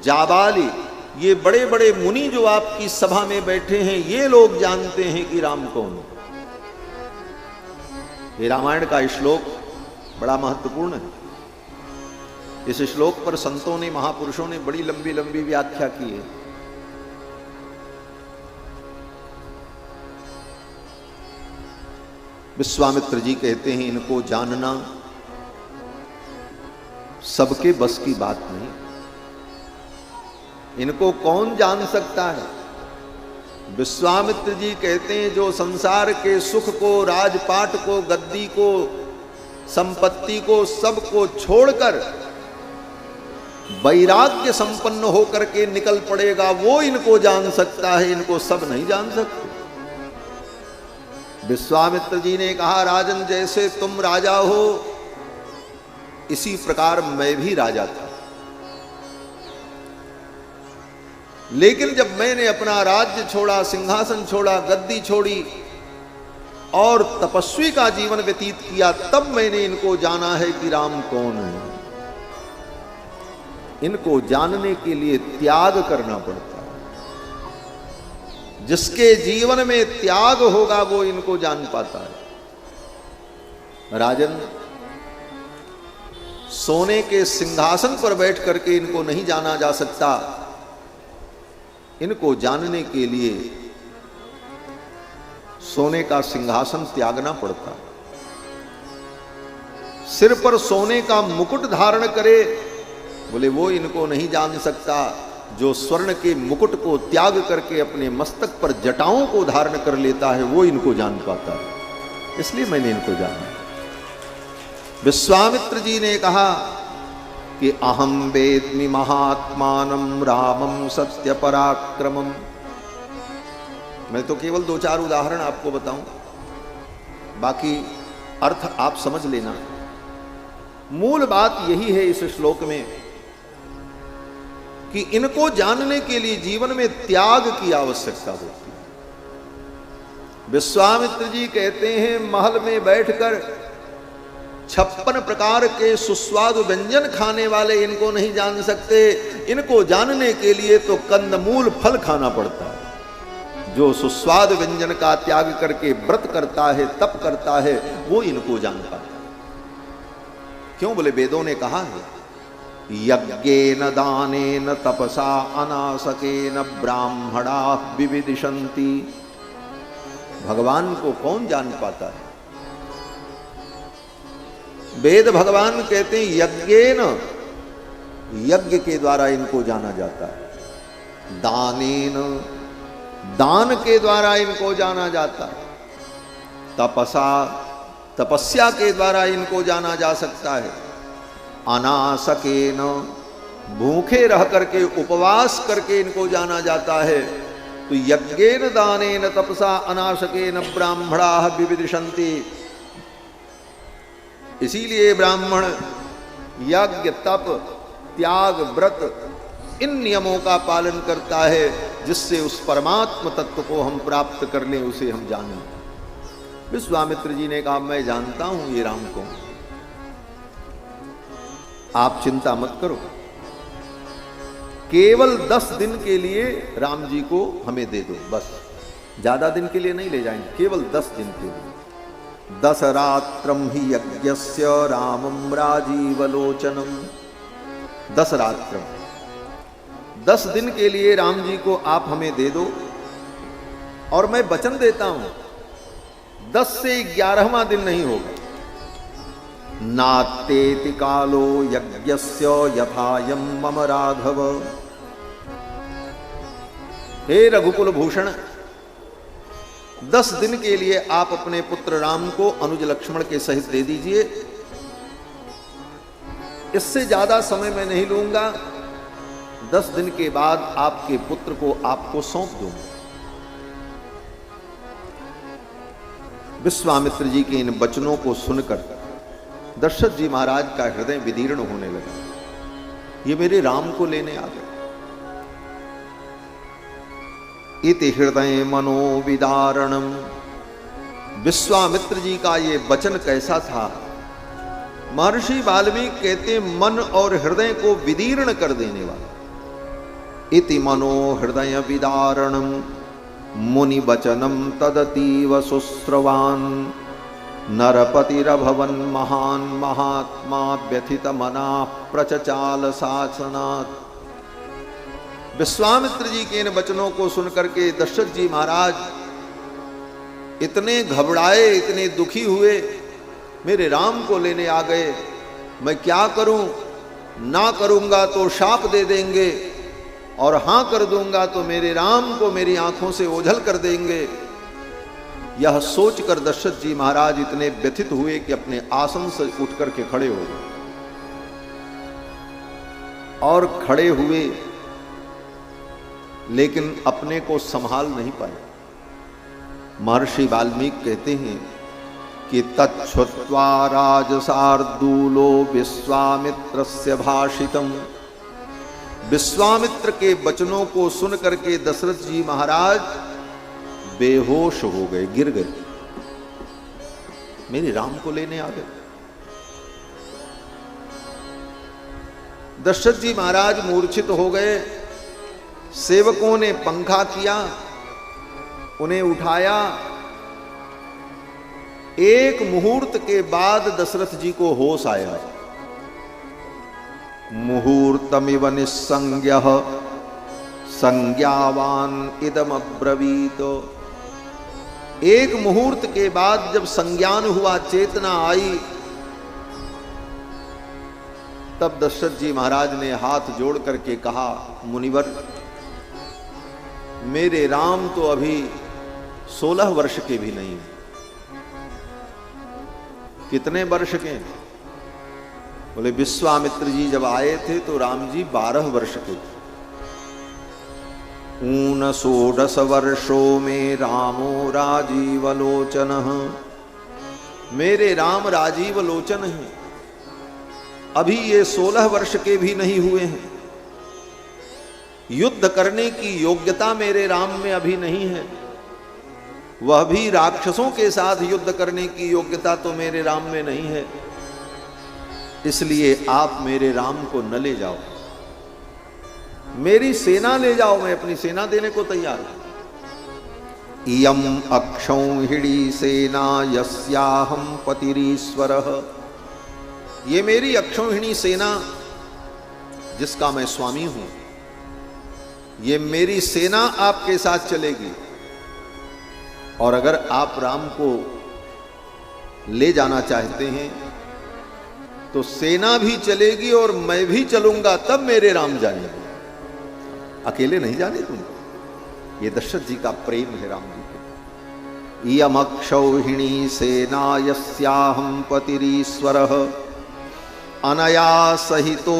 जाबाली, ये बड़े बड़े मुनि जो आपकी सभा में बैठे हैं, ये लोग जानते हैं कि राम कौन है। ये रामायण का श्लोक बड़ा महत्वपूर्ण है। इस श्लोक पर संतों ने, महापुरुषों ने बड़ी लंबी लंबी व्याख्या की है। विश्वामित्र जी कहते हैं, इनको जानना सबके बस की बात नहीं। इनको कौन जान सकता है? विश्वामित्र जी कहते हैं, जो संसार के सुख को, राजपाट को, गद्दी को, संपत्ति को, सबको छोड़कर वैराग्य संपन्न होकर के निकल पड़ेगा, वो इनको जान सकता है, इनको सब नहीं जान सकते। विश्वामित्र जी ने कहा, राजन जैसे तुम राजा हो, इसी प्रकार मैं भी राजा था, लेकिन जब मैंने अपना राज्य छोड़ा, सिंहासन छोड़ा, गद्दी छोड़ी और तपस्वी का जीवन व्यतीत किया, तब मैंने इनको जाना है कि राम कौन है। इनको जानने के लिए त्याग करना पड़ता है। जिसके जीवन में त्याग होगा वो इनको जान पाता है। राजन, सोने के सिंहासन पर बैठ करके इनको नहीं जाना जा सकता। इनको जानने के लिए सोने का सिंहासन त्यागना पड़ता। सिर पर सोने का मुकुट धारण करे, बोले वो इनको नहीं जान सकता। जो स्वर्ण के मुकुट को त्याग करके अपने मस्तक पर जटाओं को धारण कर लेता है वो इनको जान पाता है। इसलिए मैंने इनको जाना। विश्वामित्र जी ने कहा कि अहम वेद्मि महात्मानं रामं सत्य पराक्रमम्। मैं तो केवल 2-4 उदाहरण आपको बताऊं, बाकी अर्थ आप समझ लेना। मूल बात यही है इस श्लोक में कि इनको जानने के लिए जीवन में त्याग की आवश्यकता होती है। विश्वामित्र जी कहते हैं महल में बैठकर 56 प्रकार के सुस्वादु व्यंजन खाने वाले इनको नहीं जान सकते। इनको जानने के लिए तो कंदमूल फल खाना पड़ता है। जो सुस्वाद व्यंजन का त्याग करके व्रत करता है, तप करता है, वो इनको जान पाता है। क्यों? बोले वेदों ने कहा है यज्ञेन दानेन तपसा अनासकेन ब्राह्मणा विविदिशन्ति। भगवान को कौन जान पाता है? वेद भगवान कहते हैं यज्ञेन, यज्ञ के द्वारा इनको जाना जाता है। दानेन, दान के द्वारा इनको जाना जाता है। तपसा, तपस्या के द्वारा इनको जाना जा सकता है। अनासकेन, भूखे रह करके उपवास करके इनको जाना जाता है। तो यज्ञेन दानेन तपसा अनासकेन ब्राह्मणा विविदिशन्ति। इसीलिए ब्राह्मण यज्ञ, तप, त्याग, व्रत इन नियमों का पालन करता है जिससे उस परमात्म तत्व को हम प्राप्त कर लें, उसे हम जानें। विश्वामित्र जी ने कहा मैं जानता हूं ये राम को, आप चिंता मत करो। केवल 10 दिन के लिए राम जी को हमें दे दो, बस। ज्यादा दिन के लिए नहीं ले जाएंगे, केवल 10 दिन के लिए। 10 रात्रम ही यज्ञस्य रामम राजीवलोचनम। 10 रात्रम, 10 दिन के लिए राम जी को आप हमें दे दो। और मैं वचन देता हूं 10 से 11वां दिन नहीं होगा। नातेति कालो यज्ञस्य यथायं मम राघव। हे रघुकुल भूषण, 10 दिन के लिए आप अपने पुत्र राम को अनुज लक्ष्मण के सहित दे दीजिए। इससे ज्यादा समय मैं नहीं लूंगा। 10 दिन के बाद आपके पुत्र को आपको सौंप दूंगा। विश्वामित्र जी के इन वचनों को सुनकर दशरथ जी महाराज का हृदय विदीर्ण होने लगा। ये मेरे राम को लेने आ गए। इति हृदय मनोविदारणम। विश्वामित्र जी का ये वचन कैसा था? महर्षि वाल्मीकि कहते मन और हृदय को विदीर्ण कर देने वाला। इति मनो हृदय विदारणम मुनि वचनम तदतीव सुश्रवान् नरपतिरभवन महान महात्मा व्यथित मना प्रचचाल शासनात्। विश्वामित्र जी के इन वचनों को सुनकर के दशरथ जी महाराज इतने घबराए, इतने दुखी हुए, मेरे राम को लेने आ गए। मैं क्या करूं? ना करूंगा तो शाप दे देंगे, और हां कर दूंगा तो मेरे राम को मेरी आंखों से ओझल कर देंगे। यह सोचकर दशरथ जी महाराज इतने व्यथित हुए कि अपने आसन से उठ करके खड़े हो गए। और खड़े हुए, लेकिन अपने को संभाल नहीं पाए। महर्षि वाल्मीकि कहते हैं कि तच्छ्रुत्वा राजसार्दूलो विश्वामित्रस्य भाषितम्। विश्वामित्र के वचनों को सुन करके दशरथ जी महाराज बेहोश हो गए, गिर गए। मेरे राम को लेने आ गए। दशरथ जी महाराज मूर्छित हो गए। सेवकों ने पंखा किया, उन्हें उठाया। एक मुहूर्त के बाद दशरथ जी को होश आया। मुहूर्तमिव निस्संज्ञः संज्ञावान इदम अब्रवीत। एक मुहूर्त के बाद जब संज्ञान हुआ, चेतना आई, तब दशरथ जी महाराज ने हाथ जोड़ करके कहा, मुनिवर, मेरे राम तो अभी 16 वर्ष के भी नहीं। कितने वर्ष के? बोले विश्वामित्र जी जब आए थे तो राम जी 12 वर्ष के थे। 19 वर्षों में रामो राजीवलोचन। मेरे राम राजीव लोचन हैं, अभी ये 16 वर्ष के भी नहीं हुए हैं। युद्ध करने की योग्यता मेरे राम में अभी नहीं है। वह भी राक्षसों के साथ युद्ध करने की योग्यता तो मेरे राम में नहीं है। इसलिए आप मेरे राम को न ले जाओ, मेरी सेना ले जाओ, मैं अपनी सेना देने को तैयार हूं। इयम अक्षौहिणी सेना यस्याहम पतिरीश्वरः। ये मेरी अक्षौहिणी सेना जिसका मैं स्वामी हूं, ये मेरी सेना आपके साथ चलेगी। और अगर आप राम को ले जाना चाहते हैं तो सेना भी चलेगी और मैं भी चलूंगा, तब मेरे राम जाएंगे, अकेले नहीं जाने तुम। ये दशरथ जी का प्रेम है राम जी को। इयमक्षौहिणी सेना यस्याहं पतिरीश्वरः अनया सहितो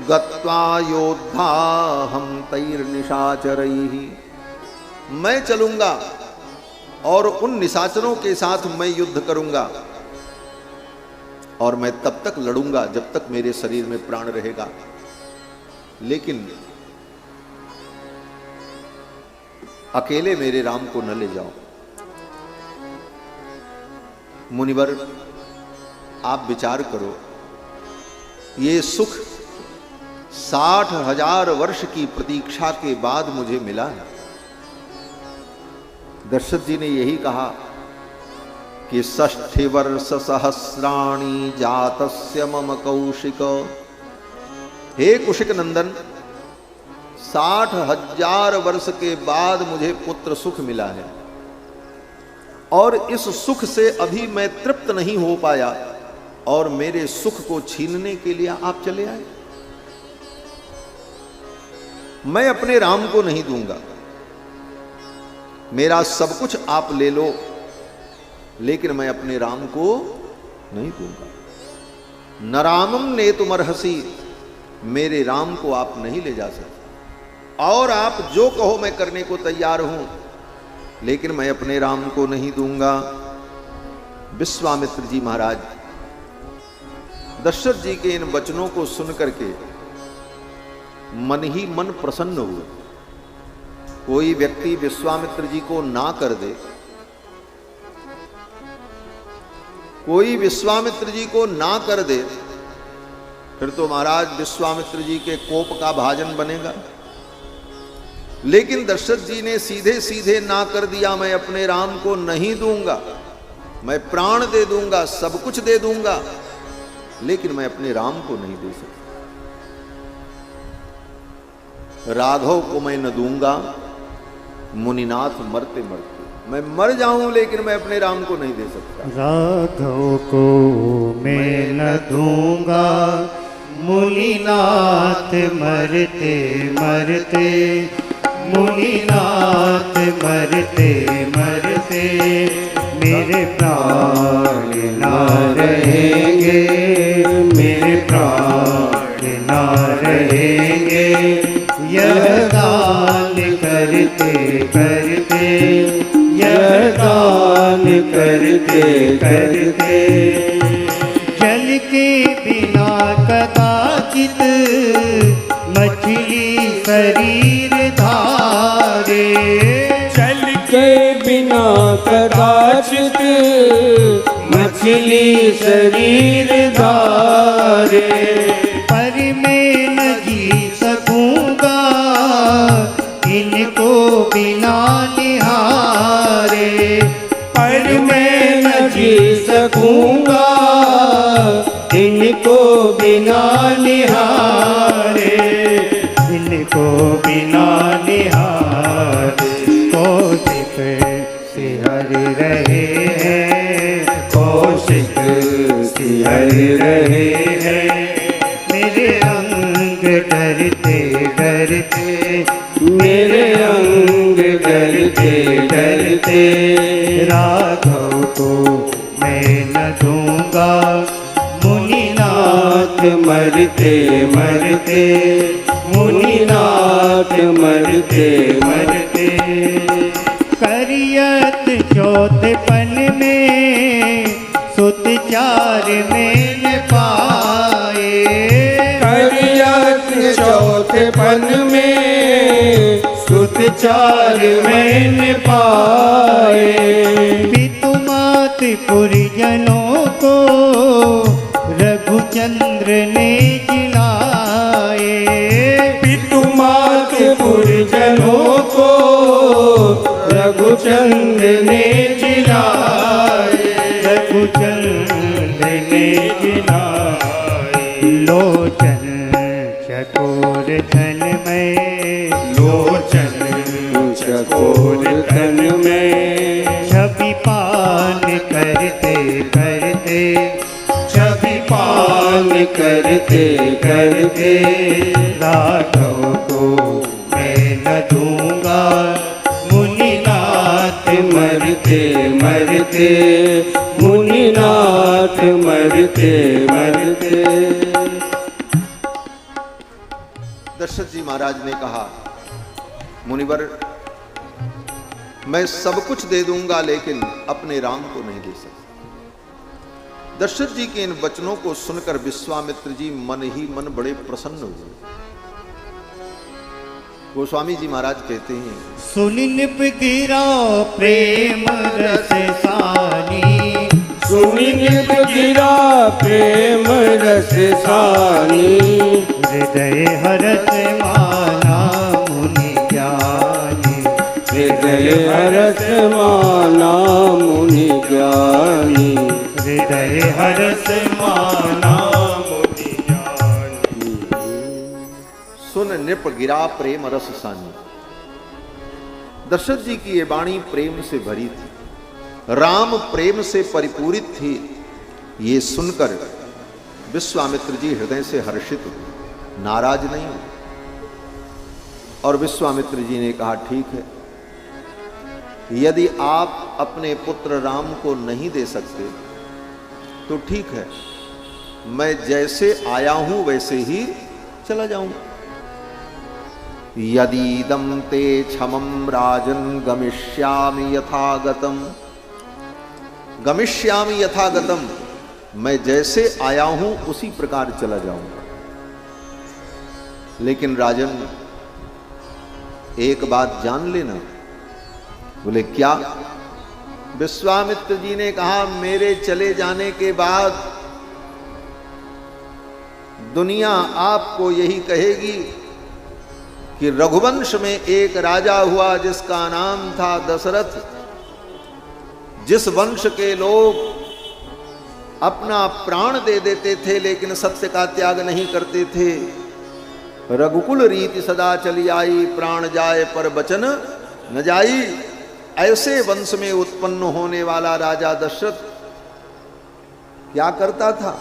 गत्वा योद्धाहं तैर्निशाचरैः। मैं चलूंगा और उन निशाचरों के साथ मैं युद्ध करूंगा, और मैं तब तक लड़ूंगा जब तक मेरे शरीर में प्राण रहेगा। लेकिन अकेले मेरे राम को न ले जाओ। मुनिवर, आप विचार करो, ये सुख 60,000 वर्ष की प्रतीक्षा के बाद मुझे मिला है। दशरथ जी ने यही कहा कि 60 वर्ष सहस्राणि जातस्य मम कौशिक। हे कुशिक नंदन, 60,000 वर्ष के बाद मुझे पुत्र सुख मिला है, और इस सुख से अभी मैं तृप्त नहीं हो पाया, और मेरे सुख को छीनने के लिए आप चले आए। मैं अपने राम को नहीं दूंगा, मेरा सब कुछ आप ले लो, लेकिन मैं अपने राम को नहीं दूंगा। न रामम ने तुमर्हसी, मेरे राम को आप नहीं ले जा सकते, और आप जो कहो मैं करने को तैयार हूं, लेकिन मैं अपने राम को नहीं दूंगा। विश्वामित्र जी महाराज दशरथ जी के इन वचनों को सुन करके मन ही मन प्रसन्न हुए। कोई व्यक्ति विश्वामित्र जी को ना कर दे, कोई विश्वामित्र जी को ना कर दे, फिर तो महाराज विश्वामित्र जी के कोप का भाजन बनेगा। लेकिन दशरथ जी ने सीधे सीधे ना कर दिया, मैं अपने राम को नहीं दूंगा, मैं प्राण दे दूंगा, सब कुछ दे दूंगा, लेकिन मैं अपने राम को नहीं दे सकता। राघव को मैं न दूंगा, मुनिनाथ मरते मरते, मैं मर जाऊं लेकिन मैं अपने राम को नहीं दे सकता। राघव को मैं न दूंगा, मुनिनाथ मरते मरते, मुनिनाथ मरते मरते, मेरे प्राण ना रहेंगे, मेरे प्राण ना रहेंगे। यह दान करते करते, यह दान करते करते, जल के बिना कदाचित मछली शरीर धारे। जल के बिना कदाचित मछली शरीर धारे। पर मेरे को बिना निहारे कौशिक सिहर रहे हैं, कौशिक सिहर रहे हैं। मेरे अंग डरते डरते, मेरे अंग डरते डरते, राघव को मैं न दूंगा मुनिनाथ मरते मरते, मुनिनाथ मरते मरते। करियत चौथेपन में सुत चार में न पाए, करियत चौथेपन में सुत चार में न पाए। पितुमात पुरजनों को रघुचंद्र ने जिलाए, पितुमात पुरजनों को रघुचंद्र ने जिलाए, रघुचंद्र ने जिलाए। लोचन चकोर धन में, लोचन चकोर धन में, छवि पान करते करते, छवि पान करते करते। राघव को मैं न दूंगा मुनिनाथ मरते मरते, मुनिनाथ मरते मरते। दशरथ जी महाराज ने कहा, मुनिवर मैं सब कुछ दे दूंगा लेकिन अपने राम को नहीं दे सकता। दशरथ जी के इन वचनों को सुनकर विश्वामित्र जी मन ही मन बड़े प्रसन्न हुए। गोस्वामी जी महाराज कहते हैं, सुनि निप गिरा प्रेम रस सानी, सुनि निप गिरा प्रेम रस सानी, हृदय हरस माना मुनि ज्ञानी, हृदय हरस माना मुनि ज्ञानी, हृदय हरस माना मुनि ज्ञानी। सुन नृप गिरा प्रेम रस सानी। दशरथ जी की ये वाणी प्रेम से भरी थी, राम प्रेम से परिपूरित थी। ये सुनकर विश्वामित्र जी हृदय से हर्षित हुए, नाराज नहीं हुए। और विश्वामित्र जी ने कहा, ठीक है, यदि आप अपने पुत्र राम को नहीं दे सकते तो ठीक है, मैं जैसे आया हूं वैसे ही चला जाऊंगा। यदीदं ते क्षमं राजन् गमिष्यामि यथागतम, गमिष्यामि यथागतम, मैं जैसे आया हूं उसी प्रकार चला जाऊंगा। लेकिन राजन एक बात जान लेना। बोले क्या? विश्वामित्र जी ने कहा, मेरे चले जाने के बाद दुनिया आपको यही कहेगी कि रघुवंश में एक राजा हुआ जिसका नाम था दशरथ, जिस वंश के लोग अपना प्राण दे देते थे लेकिन सत्य का त्याग नहीं करते थे। रघुकुल रीति सदा चली आई, प्राण जाए पर बचन न जाई। ऐसे वंश में उत्पन्न होने वाला राजा दशरथ क्या करता था?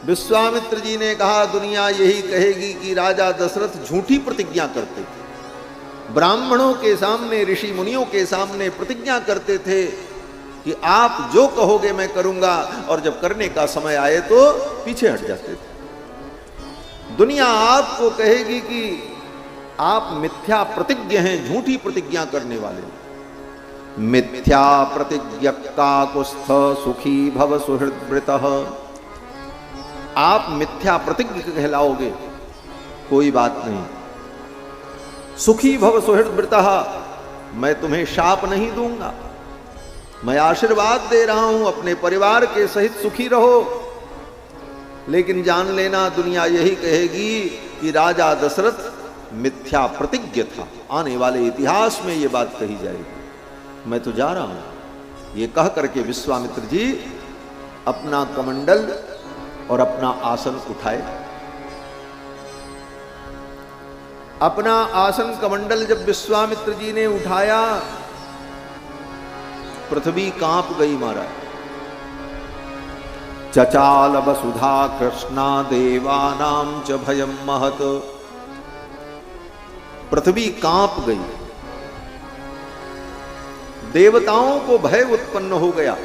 विश्वामित्र जी ने कहा, दुनिया यही कहेगी कि राजा दशरथ झूठी प्रतिज्ञा करते थे, ब्राह्मणों के सामने, ऋषि मुनियों के सामने प्रतिज्ञा करते थे कि आप जो कहोगे मैं करूंगा, और जब करने का समय आए तो पीछे हट जाते थे। दुनिया आपको कहेगी कि आप मिथ्या प्रतिज्ञ हैं, झूठी प्रतिज्ञा करने वाले। मिथ्या प्रतिज्ञ का कुस्थ सुखी भव सुहृदवृतः। आप मिथ्या प्रतिज्ञ कहलाओगे, कोई बात नहीं। सुखी भव सुहृदवृतः, मैं तुम्हें शाप नहीं दूंगा, मैं आशीर्वाद दे रहा हूं, अपने परिवार के सहित सुखी रहो। लेकिन जान लेना, दुनिया यही कहेगी कि राजा दशरथ मिथ्या प्रतिज्ञ था। आने वाले इतिहास में यह बात कही जाएगी। मैं तो जा रहा हूं। ये कह करके विश्वामित्र जी अपना कमंडल और अपना आसन उठाए अपना आसन कमंडल जब विश्वामित्र जी ने उठाया, पृथ्वी कांप गई महाराज। चचाल वसुधा कृष्णा देवानां च भयं महत। पृथ्वी कांप गई, देवताओं को भय उत्पन्न हो गया।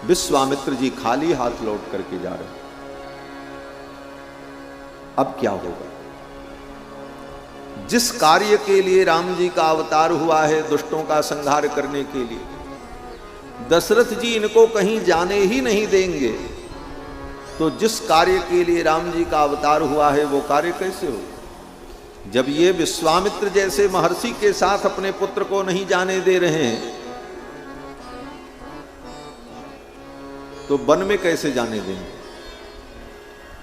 विश्वामित्र जी खाली हाथ लौट करके जा रहे। अब क्या होगा? जिस कार्य के लिए राम जी का अवतार हुआ है, दुष्टों का संहार करने के लिए, दशरथ जी इनको कहीं जाने ही नहीं देंगे, तो जिस कार्य के लिए राम जी का अवतार हुआ है वो कार्य कैसे हो? जब ये विश्वामित्र जैसे महर्षि के साथ अपने पुत्र को नहीं जाने दे रहे हैं, तो वन में कैसे जाने देंगे?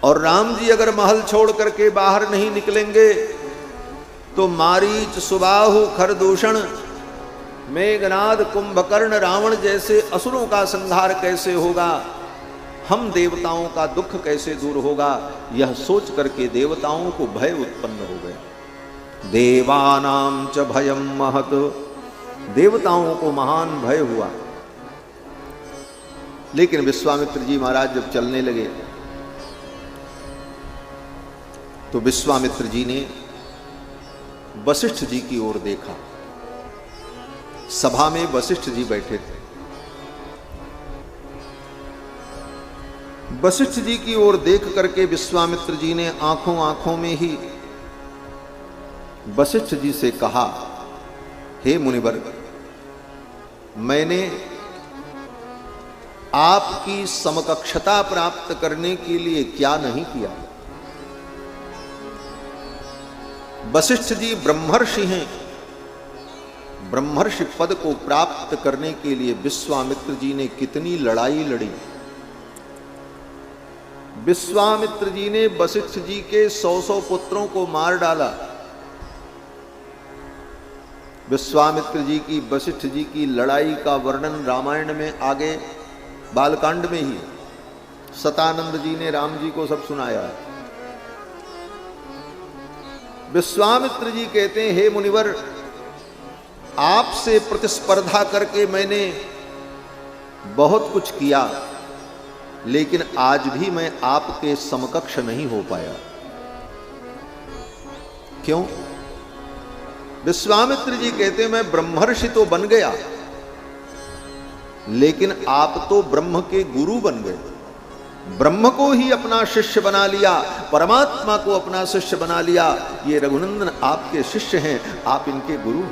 और राम जी अगर महल छोड़ करके बाहर नहीं निकलेंगे तो मारीच, सुबाहु, खरदूषण, मेघनाद, कुंभकर्ण, रावण जैसे असुरों का संहार कैसे होगा? हम देवताओं का दुख कैसे दूर होगा? यह सोच करके देवताओं को भय उत्पन्न हो गया। देवानां च भयं महत। देवताओं को महान भय हुआ। लेकिन विश्वामित्र जी महाराज जब चलने लगे तो विश्वामित्र जी ने वशिष्ठ जी की ओर देखा। सभा में वशिष्ठ जी बैठे थे। वशिष्ठ जी की ओर देख करके विश्वामित्र जी ने आंखों आंखों में ही वशिष्ठ जी से कहा, हे मुनिवर, मैंने आपकी समकक्षता प्राप्त करने के लिए क्या नहीं किया? वशिष्ठ जी ब्रह्मर्षि हैं। ब्रह्मर्षि पद को प्राप्त करने के लिए विश्वामित्र जी ने कितनी लड़ाई लड़ी। विश्वामित्र जी ने वशिष्ठ जी के 100 पुत्रों को मार डाला। विश्वामित्र जी की वशिष्ठ जी की लड़ाई का वर्णन रामायण में आगे बालकांड में ही सतानंद जी ने राम जी को सब सुनाया है। विश्वामित्र जी कहते हैं, हे मुनिवर, आपसे प्रतिस्पर्धा करके मैंने बहुत कुछ किया, लेकिन आज भी मैं आपके समकक्ष नहीं हो पाया। क्यों? विश्वामित्र जी कहते हैं, मैं ब्रह्मर्षि तो बन गया, लेकिन आप तो ब्रह्म के गुरु बन गए। ब्रह्म को ही अपना शिष्य बना लिया, परमात्मा को अपना शिष्य बना लिया। ये रघुनंदन आपके शिष्य हैं, आप इनके गुरु।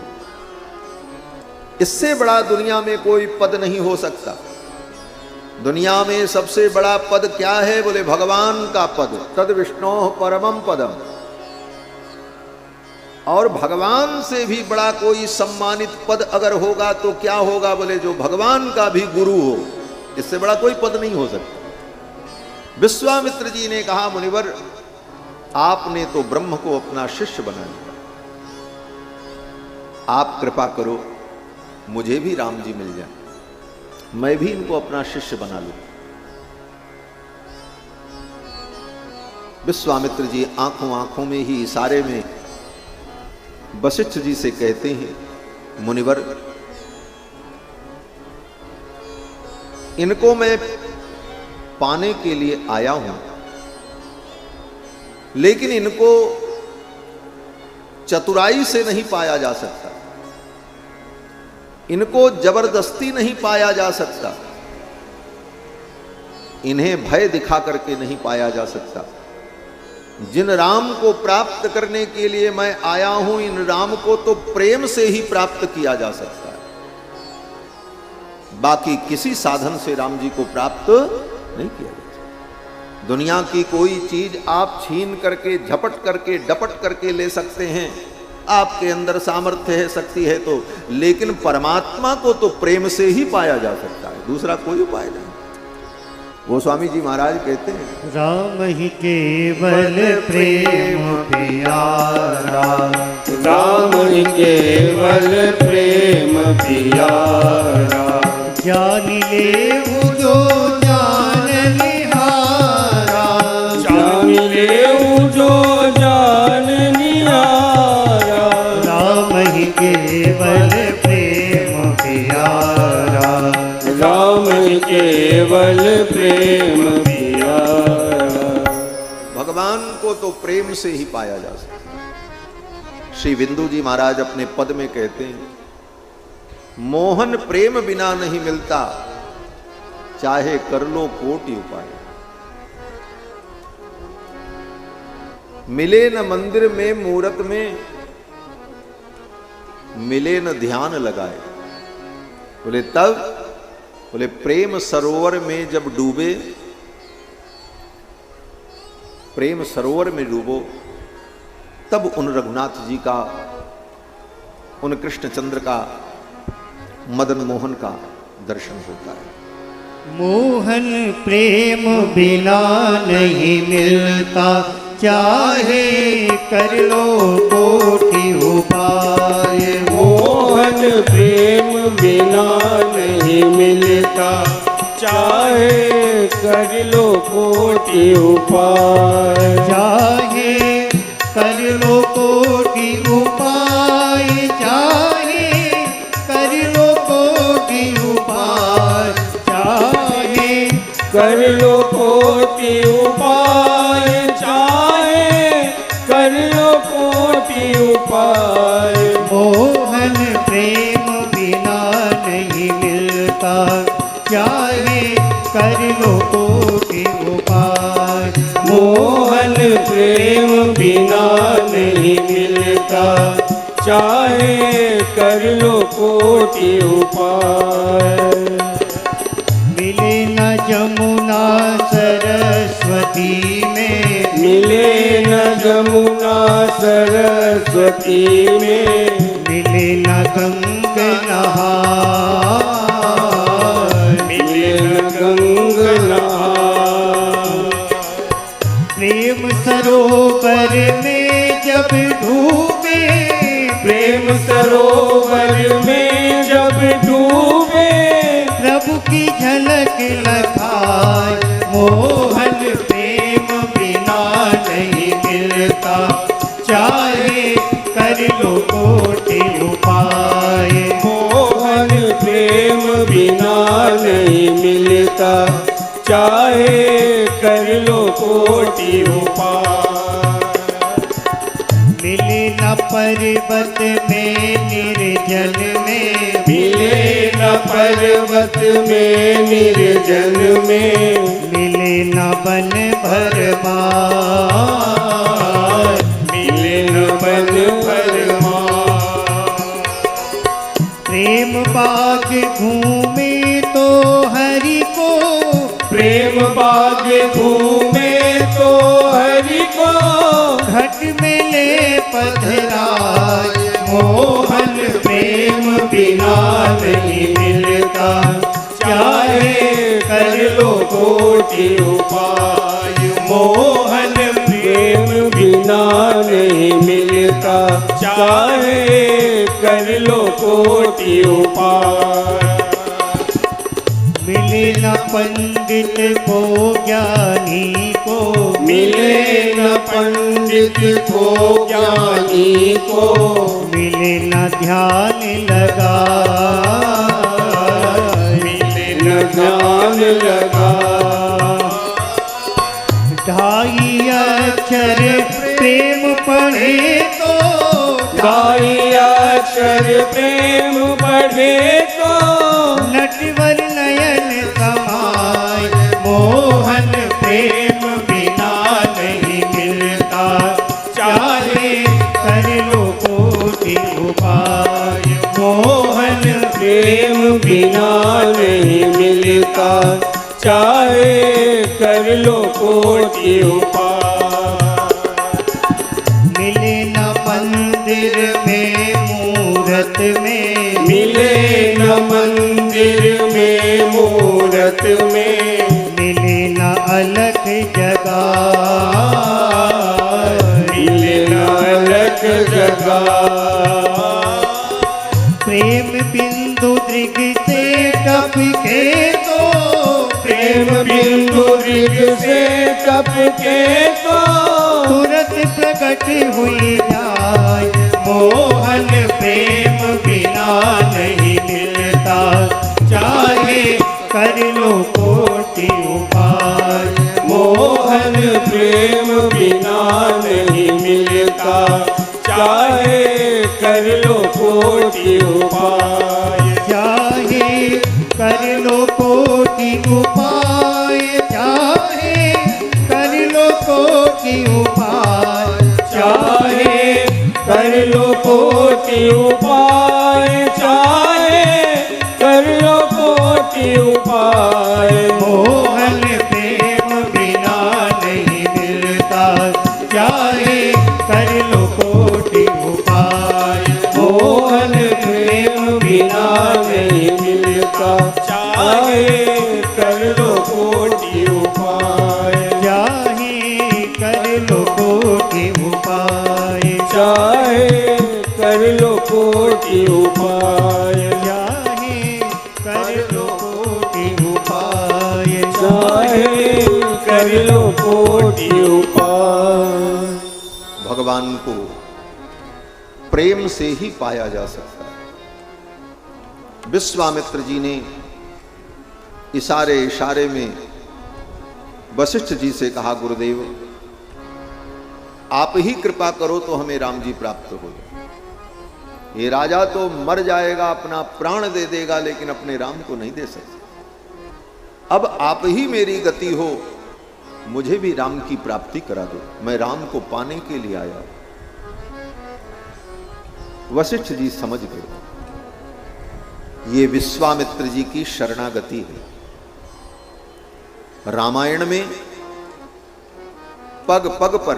इससे बड़ा दुनिया में कोई पद नहीं हो सकता। दुनिया में सबसे बड़ा पद क्या है? बोले भगवान का पद। तद विष्णोः परमं पदम। और भगवान से भी बड़ा कोई सम्मानित पद अगर होगा तो क्या होगा? बोले जो भगवान का भी गुरु हो। इससे बड़ा कोई पद नहीं हो सकता। विश्वामित्र जी ने कहा, मुनिवर, आपने तो ब्रह्म को अपना शिष्य बना लिया, आप कृपा करो मुझे भी राम जी मिल जाए, मैं भी इनको अपना शिष्य बना लूं। विश्वामित्र जी आंखों आंखों में ही इशारे में वशिष्ठ जी से कहते हैं, मुनिवर, इनको मैं पाने के लिए आया हूं, लेकिन इनको चतुराई से नहीं पाया जा सकता, इनको जबरदस्ती नहीं पाया जा सकता, इन्हें भय दिखा करके नहीं पाया जा सकता। जिन राम को प्राप्त करने के लिए मैं आया हूं, इन राम को तो प्रेम से ही प्राप्त किया जा सकता है, बाकी किसी साधन से राम जी को प्राप्त नहीं किया जा सकता। दुनिया की कोई चीज आप छीन करके, झपट करके, डपट करके ले सकते हैं, आपके अंदर सामर्थ्य है, शक्ति है तो, लेकिन परमात्मा को तो प्रेम से ही पाया जा सकता है, दूसरा कोई उपाय नहीं। गोस्वामी जी महाराज कहते हैं, राम ही केवल प्रेम प्यारा, राम ही केवल प्रेम प्यारा, जान ले जो जान निहारा, जान ले जो जान निहारा, केवल प्रेम पियारा। भगवान को तो प्रेम से ही पाया जा सकता है। श्री बिंदु जी महाराज अपने पद में कहते हैं, मोहन प्रेम बिना नहीं मिलता, चाहे कर लो कोटि उपाय। मिले न मंदिर में मूरत में, मिले न ध्यान लगाए। बोले तब, बोले प्रेम सरोवर में जब डूबे, प्रेम सरोवर में डूबो, तब उन रघुनाथ जी का, उन कृष्णचंद्र का, मदन मोहन का दर्शन होता है। मोहन प्रेम बिना नहीं मिलता, चाहे कर लो कोटि उपाय। मोहन प्रेम बिना नहीं मिलता, चाहे कर लो कोटि उपाय। चाहे कर लो कोटि उपाय, चाहे कर लो कोटि उपाय, चाहे कर लो कोटि उपाय, चाहे कर लो कोटि उपाय। मोहन प्रेम बिना नहीं मिलता, चाहे कर लो कोटि उपाय। मोहन प्रेम बिना नहीं मिलता, चाहे कर लो कोटि उपाय। मिले न जमुना सरस्वती में, मिले न जमुना सरस्वती में, मिले न गंग नहाय, मिले न गंग नहाय। प्रेम सरोवर में जब डूबे, प्रेम सरोवर में जब डूबे, प्रभु की झलक लखाए। मोहन प्रेम बिना नहीं मिलता, चाहे कर लो कोटि उपाय। मोहन प्रेम बिना नहीं मिलता, चाहे कर लो कोटि उपाय। मिले न पर्वत में निर्जल में, मिले न पर्वत में निर्जन में, मिले न वन भरमार, मिले न वन भरमार। प्रेम बाग घूमे तो हरि को, प्रेम बाग घूमे तो हरि को, घट में ले पधराए। मोहन प्रेम बिना नहीं मिलता, चाहे कर लो कोटि उपाय। मोहन प्रेम बिना नहीं मिलता, चाहे कर लो कोटि उपाय। मिले न पंडित को ज्ञानी को, मिले न पंडित को ज्ञानी को, मिले न ध्यान लगा, मिले न ध्यान लगा। ढाई अक्षर प्रेम पढ़े तो, ढाई अक्षर प्रेम पढ़े तो, नटवर नयन समाय। मोहन प्रेम बिना नहीं मिलता, चाहे कर लो कोटि उपाय। मोहन प्रेम बिना नहीं मिलता, चाहे कर लो कोटि उपाय। मिले न मंदिर में मूरत में, मिले न मंदिर में मूरत में, मिले न अलग जगह, मिले न अलग जगह। प्रेम बिंदु दृग से टपके तो, प्रेम बिंदु ऋग से टपके तो, तुरंत प्रकट हुई जाय। मोहन प्रेम बिना नहीं मिलता, चाहे कर लो कोटि प्रेम बिना नहीं मिलता, चाहे कर लो कोटि उपाय। चाहे कर लो कोटि उपाय, चाहे कर लो कोटि उपाय, चाहे कर लो कोटि उपाय, चाहे कर लो कोटि उपाय। मोहन प्रेम बिना नहीं मिलता, चाहे कर लो कोटि उपाय। मोहन प्रेम बिना नहीं मिलता, चाहे कर लो कोटि उपाय। चाहे कर लो कोटि उपाय, चाहे कर लो कोटि उपाय। चाहे कर लो कोटि उपाय, चाहे कर लो कोटि उपाय। भगवान को प्रेम से ही पाया जा सकता है। विश्वामित्र जी ने इशारे इशारे में वशिष्ठ जी से कहा, गुरुदेव आप ही कृपा करो तो हमें राम जी प्राप्त हो जाए। ये राजा तो मर जाएगा, अपना प्राण दे देगा, लेकिन अपने राम को नहीं दे सकता। अब आप ही मेरी गति हो, मुझे भी राम की प्राप्ति करा दो, मैं राम को पाने के लिए आया हूं। वशिष्ठ जी समझ गए ये विश्वामित्र जी की शरणागति है। रामायण में पग पग पर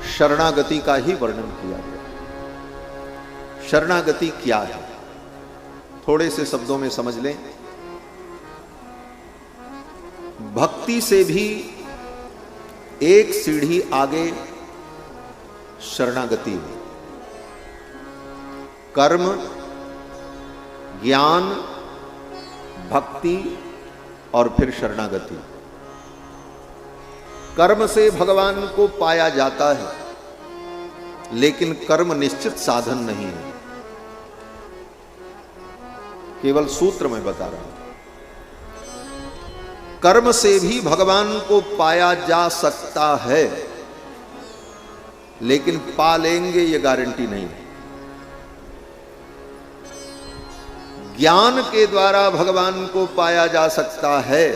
शरणागति का ही वर्णन किया गया। शरणागति क्या है, थोड़े से शब्दों में समझ लें। भक्ति से भी एक सीढ़ी आगे शरणागति है। कर्म, ज्ञान, भक्ति और फिर शरणागति। कर्म से भगवान को पाया जाता है, लेकिन कर्म निश्चित साधन नहीं है, केवल सूत्र में बता रहा हूं। कर्म से भी भगवान को पाया जा सकता है, लेकिन पा लेंगे ये गारंटी नहीं है। ज्ञान के द्वारा भगवान को पाया जा सकता है,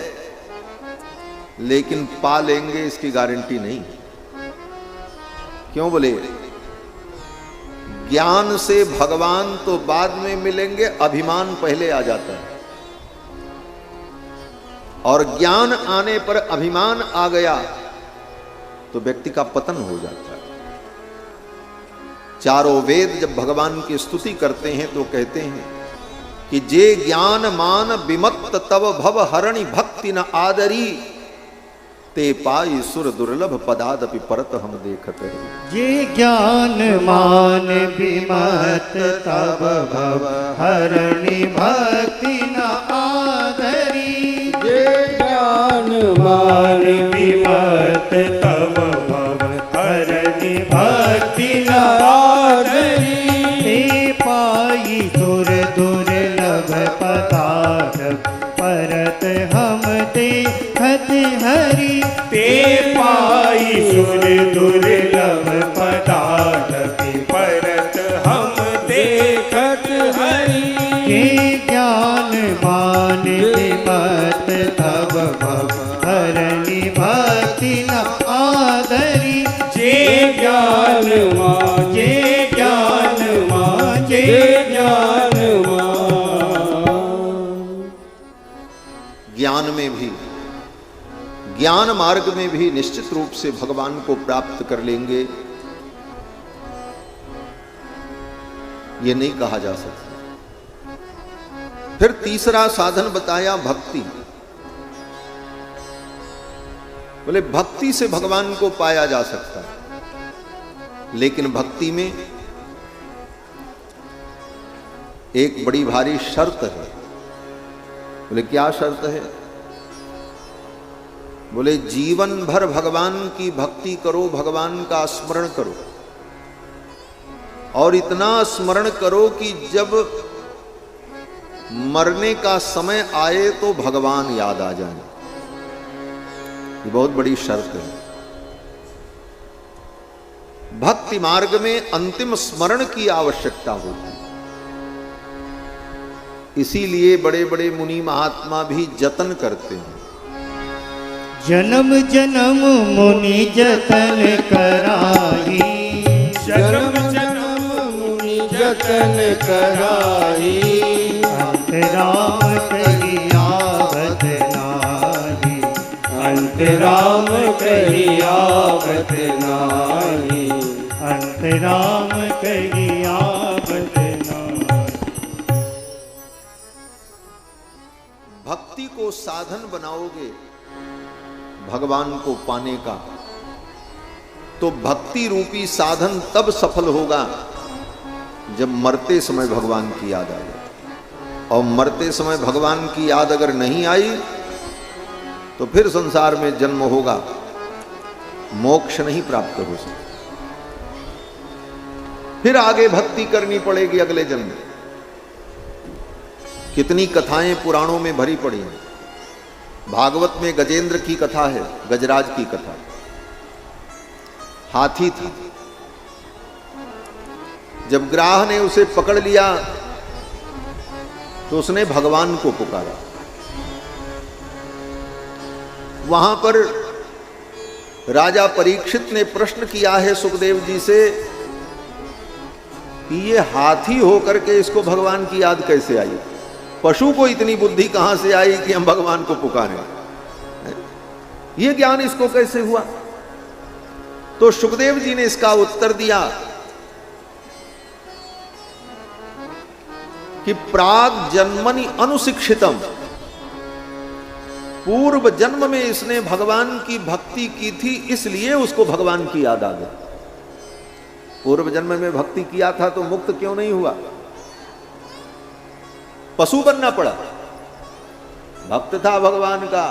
लेकिन पा लेंगे इसकी गारंटी नहीं। क्यों बोले? ज्ञान से भगवान तो बाद में मिलेंगे, अभिमान पहले आ जाता है। और ज्ञान आने पर अभिमान आ गया तो व्यक्ति का पतन हो जाता है। चारों वेद जब भगवान की स्तुति करते हैं तो कहते हैं कि जे ज्ञान मान विमत्त तव भव हरणि भक्ति न आदरी, ते पाई सुर दुर्लभ पदादपि परत हम देखत रही। ये ज्ञान मान विमत तब भव हरणि भक्ति न आदरी। ये ज्ञान मान विमत तब भव हरणि भक्ति न आदरी। ते पाई सुर दुर्लभ पदार्थ परत हम देखत हरि। ते पाई सुर दुर्लभ पदार्थ परत हम देखत हरि। के ज्ञान मान विमत तब भव हरणि भक्ति न आदरी। जे ज्ञान मान, जे ज्ञान मान, जे ज्ञान मान। ज्ञान में भी, ज्ञान मार्ग में भी निश्चित रूप से भगवान को प्राप्त कर लेंगे, ये नहीं कहा जा सकता। फिर तीसरा साधन बताया भक्ति। बोले भक्ति से भगवान को पाया जा सकता है, लेकिन भक्ति में एक बड़ी भारी शर्त है। बोले क्या शर्त है? बोले जीवन भर भगवान की भक्ति करो, भगवान का स्मरण करो, और इतना स्मरण करो कि जब मरने का समय आए तो भगवान याद आ जाए। ये बहुत बड़ी शर्त है। भक्ति मार्ग में अंतिम स्मरण की आवश्यकता होती है। इसीलिए बड़े बड़े मुनि महात्मा भी जतन करते हैं। जन्म जन्म मुनि जतन कराई, जन्म जन्म मुनि जतन कराई, अंत राम कही आवत नाही, अंत राम कही आवत नाही, अंत राम कही आवत नाही। भक्ति को साधन बनाओगे भगवान को पाने का, तो भक्ति रूपी साधन तब सफल होगा जब मरते समय भगवान की याद आ जाए। और मरते समय भगवान की याद अगर नहीं आई तो फिर संसार में जन्म होगा, मोक्ष नहीं प्राप्त हो सकता, फिर आगे भक्ति करनी पड़ेगी अगले जन्म। कितनी कथाएं पुराणों में भरी पड़ी हैं। भागवत में गजेंद्र की कथा है, गजराज की कथा। हाथी था, जब ग्राह ने उसे पकड़ लिया तो उसने भगवान को पुकारा। वहां पर राजा परीक्षित ने प्रश्न किया है सुखदेव जी से कि ये हाथी होकर के इसको भगवान की याद कैसे आई, पशु को इतनी बुद्धि कहां से आई कि हम भगवान को पुकारें, ये ज्ञान इसको कैसे हुआ। तो सुखदेव जी ने इसका उत्तर दिया कि प्राग जन्मनि अनुशिक्षितम, पूर्व जन्म में इसने भगवान की भक्ति की थी, इसलिए उसको भगवान की याद आ गई। पूर्व जन्म में भक्ति किया था तो मुक्त क्यों नहीं हुआ, पशु बनना पड़ा। भक्त था भगवान का,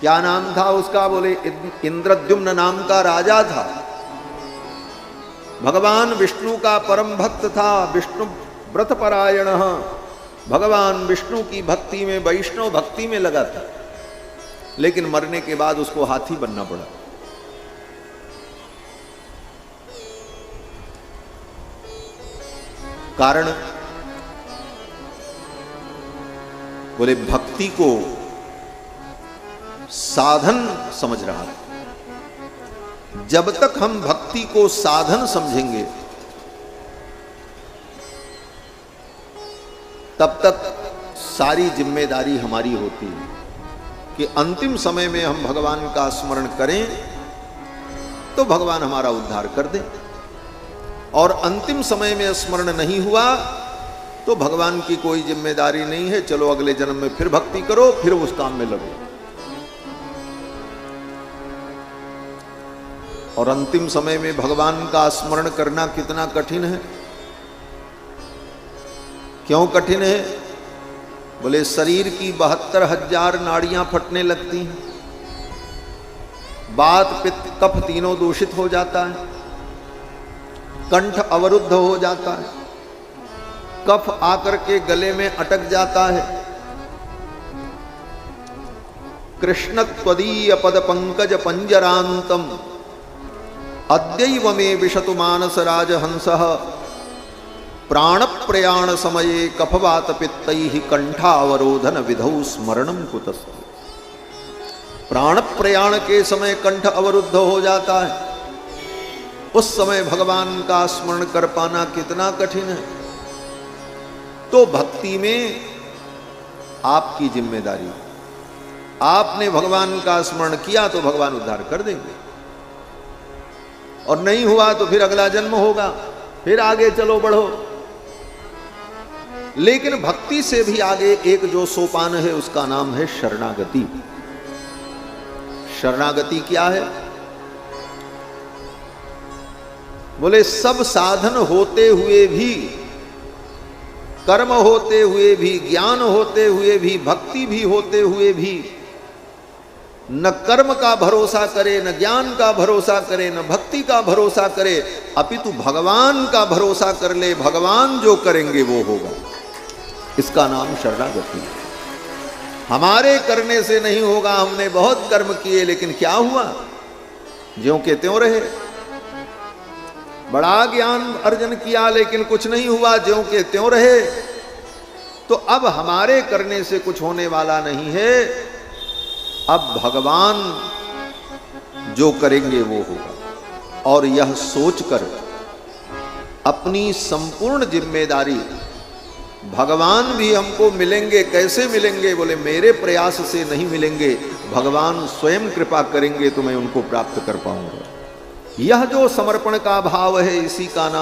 क्या नाम था उसका, बोले इंद्रद्युम्न नाम का राजा था। भगवान विष्णु का परम भक्त था, विष्णु व्रत परायण, भगवान विष्णु की भक्ति में, वैष्णव भक्ति में लगा था, लेकिन मरने के बाद उसको हाथी बनना पड़ा। कारण बोले भक्ति को साधन समझ रहा था। जब तक हम भक्ति को साधन समझेंगे तब तक सारी जिम्मेदारी हमारी होती है कि अंतिम समय में हम भगवान का स्मरण करें तो भगवान हमारा उद्धार कर दे, और अंतिम समय में स्मरण नहीं हुआ तो भगवान की कोई जिम्मेदारी नहीं है, चलो अगले जन्म में फिर भक्ति करो, फिर उस काम में लगो। और अंतिम समय में भगवान का स्मरण करना कितना कठिन है। क्यों कठिन है, बोले शरीर की 72,000 नाड़ियां फटने लगती हैं, वात पित्त कफ तीनों दूषित हो जाता है, कंठ अवरुद्ध हो जाता है, कफ आकर के गले में अटक जाता है। कृष्ण त्वदीय पद पंकज पंजरांतम अद्यैव मे विशतु मानस राजहंसः प्राण प्रयाण समये कफवात पित्तैः कंठावरोधन विधौ स्मरणम कुतस्तु। प्राण प्रयाण के समय कंठ अवरुद्ध हो जाता है, उस समय भगवान का स्मरण कर पाना कितना कठिन है। तो भक्ति में आपकी जिम्मेदारी, आपने भगवान का स्मरण किया तो भगवान उद्धार कर देंगे, और नहीं हुआ तो फिर अगला जन्म होगा, फिर आगे चलो बढ़ो। लेकिन भक्ति से भी आगे एक जो सोपान है उसका नाम है शरणागति। शरणागति क्या है, बोले सब साधन होते हुए भी, कर्म होते हुए भी, ज्ञान होते हुए भी, भक्ति भी होते हुए भी न कर्म का भरोसा करे, न ज्ञान का भरोसा करे, न भक्ति का भरोसा करे, अपितु भगवान का भरोसा कर ले, भगवान जो करेंगे वो होगा। इसका नाम शरणागति है। हमारे करने से नहीं होगा, हमने बहुत कर्म किए लेकिन क्या हुआ, ज्यों के त्यों रहे। बड़ा ज्ञान अर्जन किया लेकिन कुछ नहीं हुआ, ज्यों के त्यों रहे। तो अब हमारे करने से कुछ होने वाला नहीं है, अब भगवान जो करेंगे वो होगा। और यह सोचकर अपनी संपूर्ण जिम्मेदारी, भगवान भी हमको मिलेंगे, कैसे मिलेंगे, बोले मेरे प्रयास से नहीं मिलेंगे, भगवान स्वयं कृपा करेंगे तो मैं उनको प्राप्त कर पाऊंगा। यह जो समर्पण का भाव है, इसी का नाम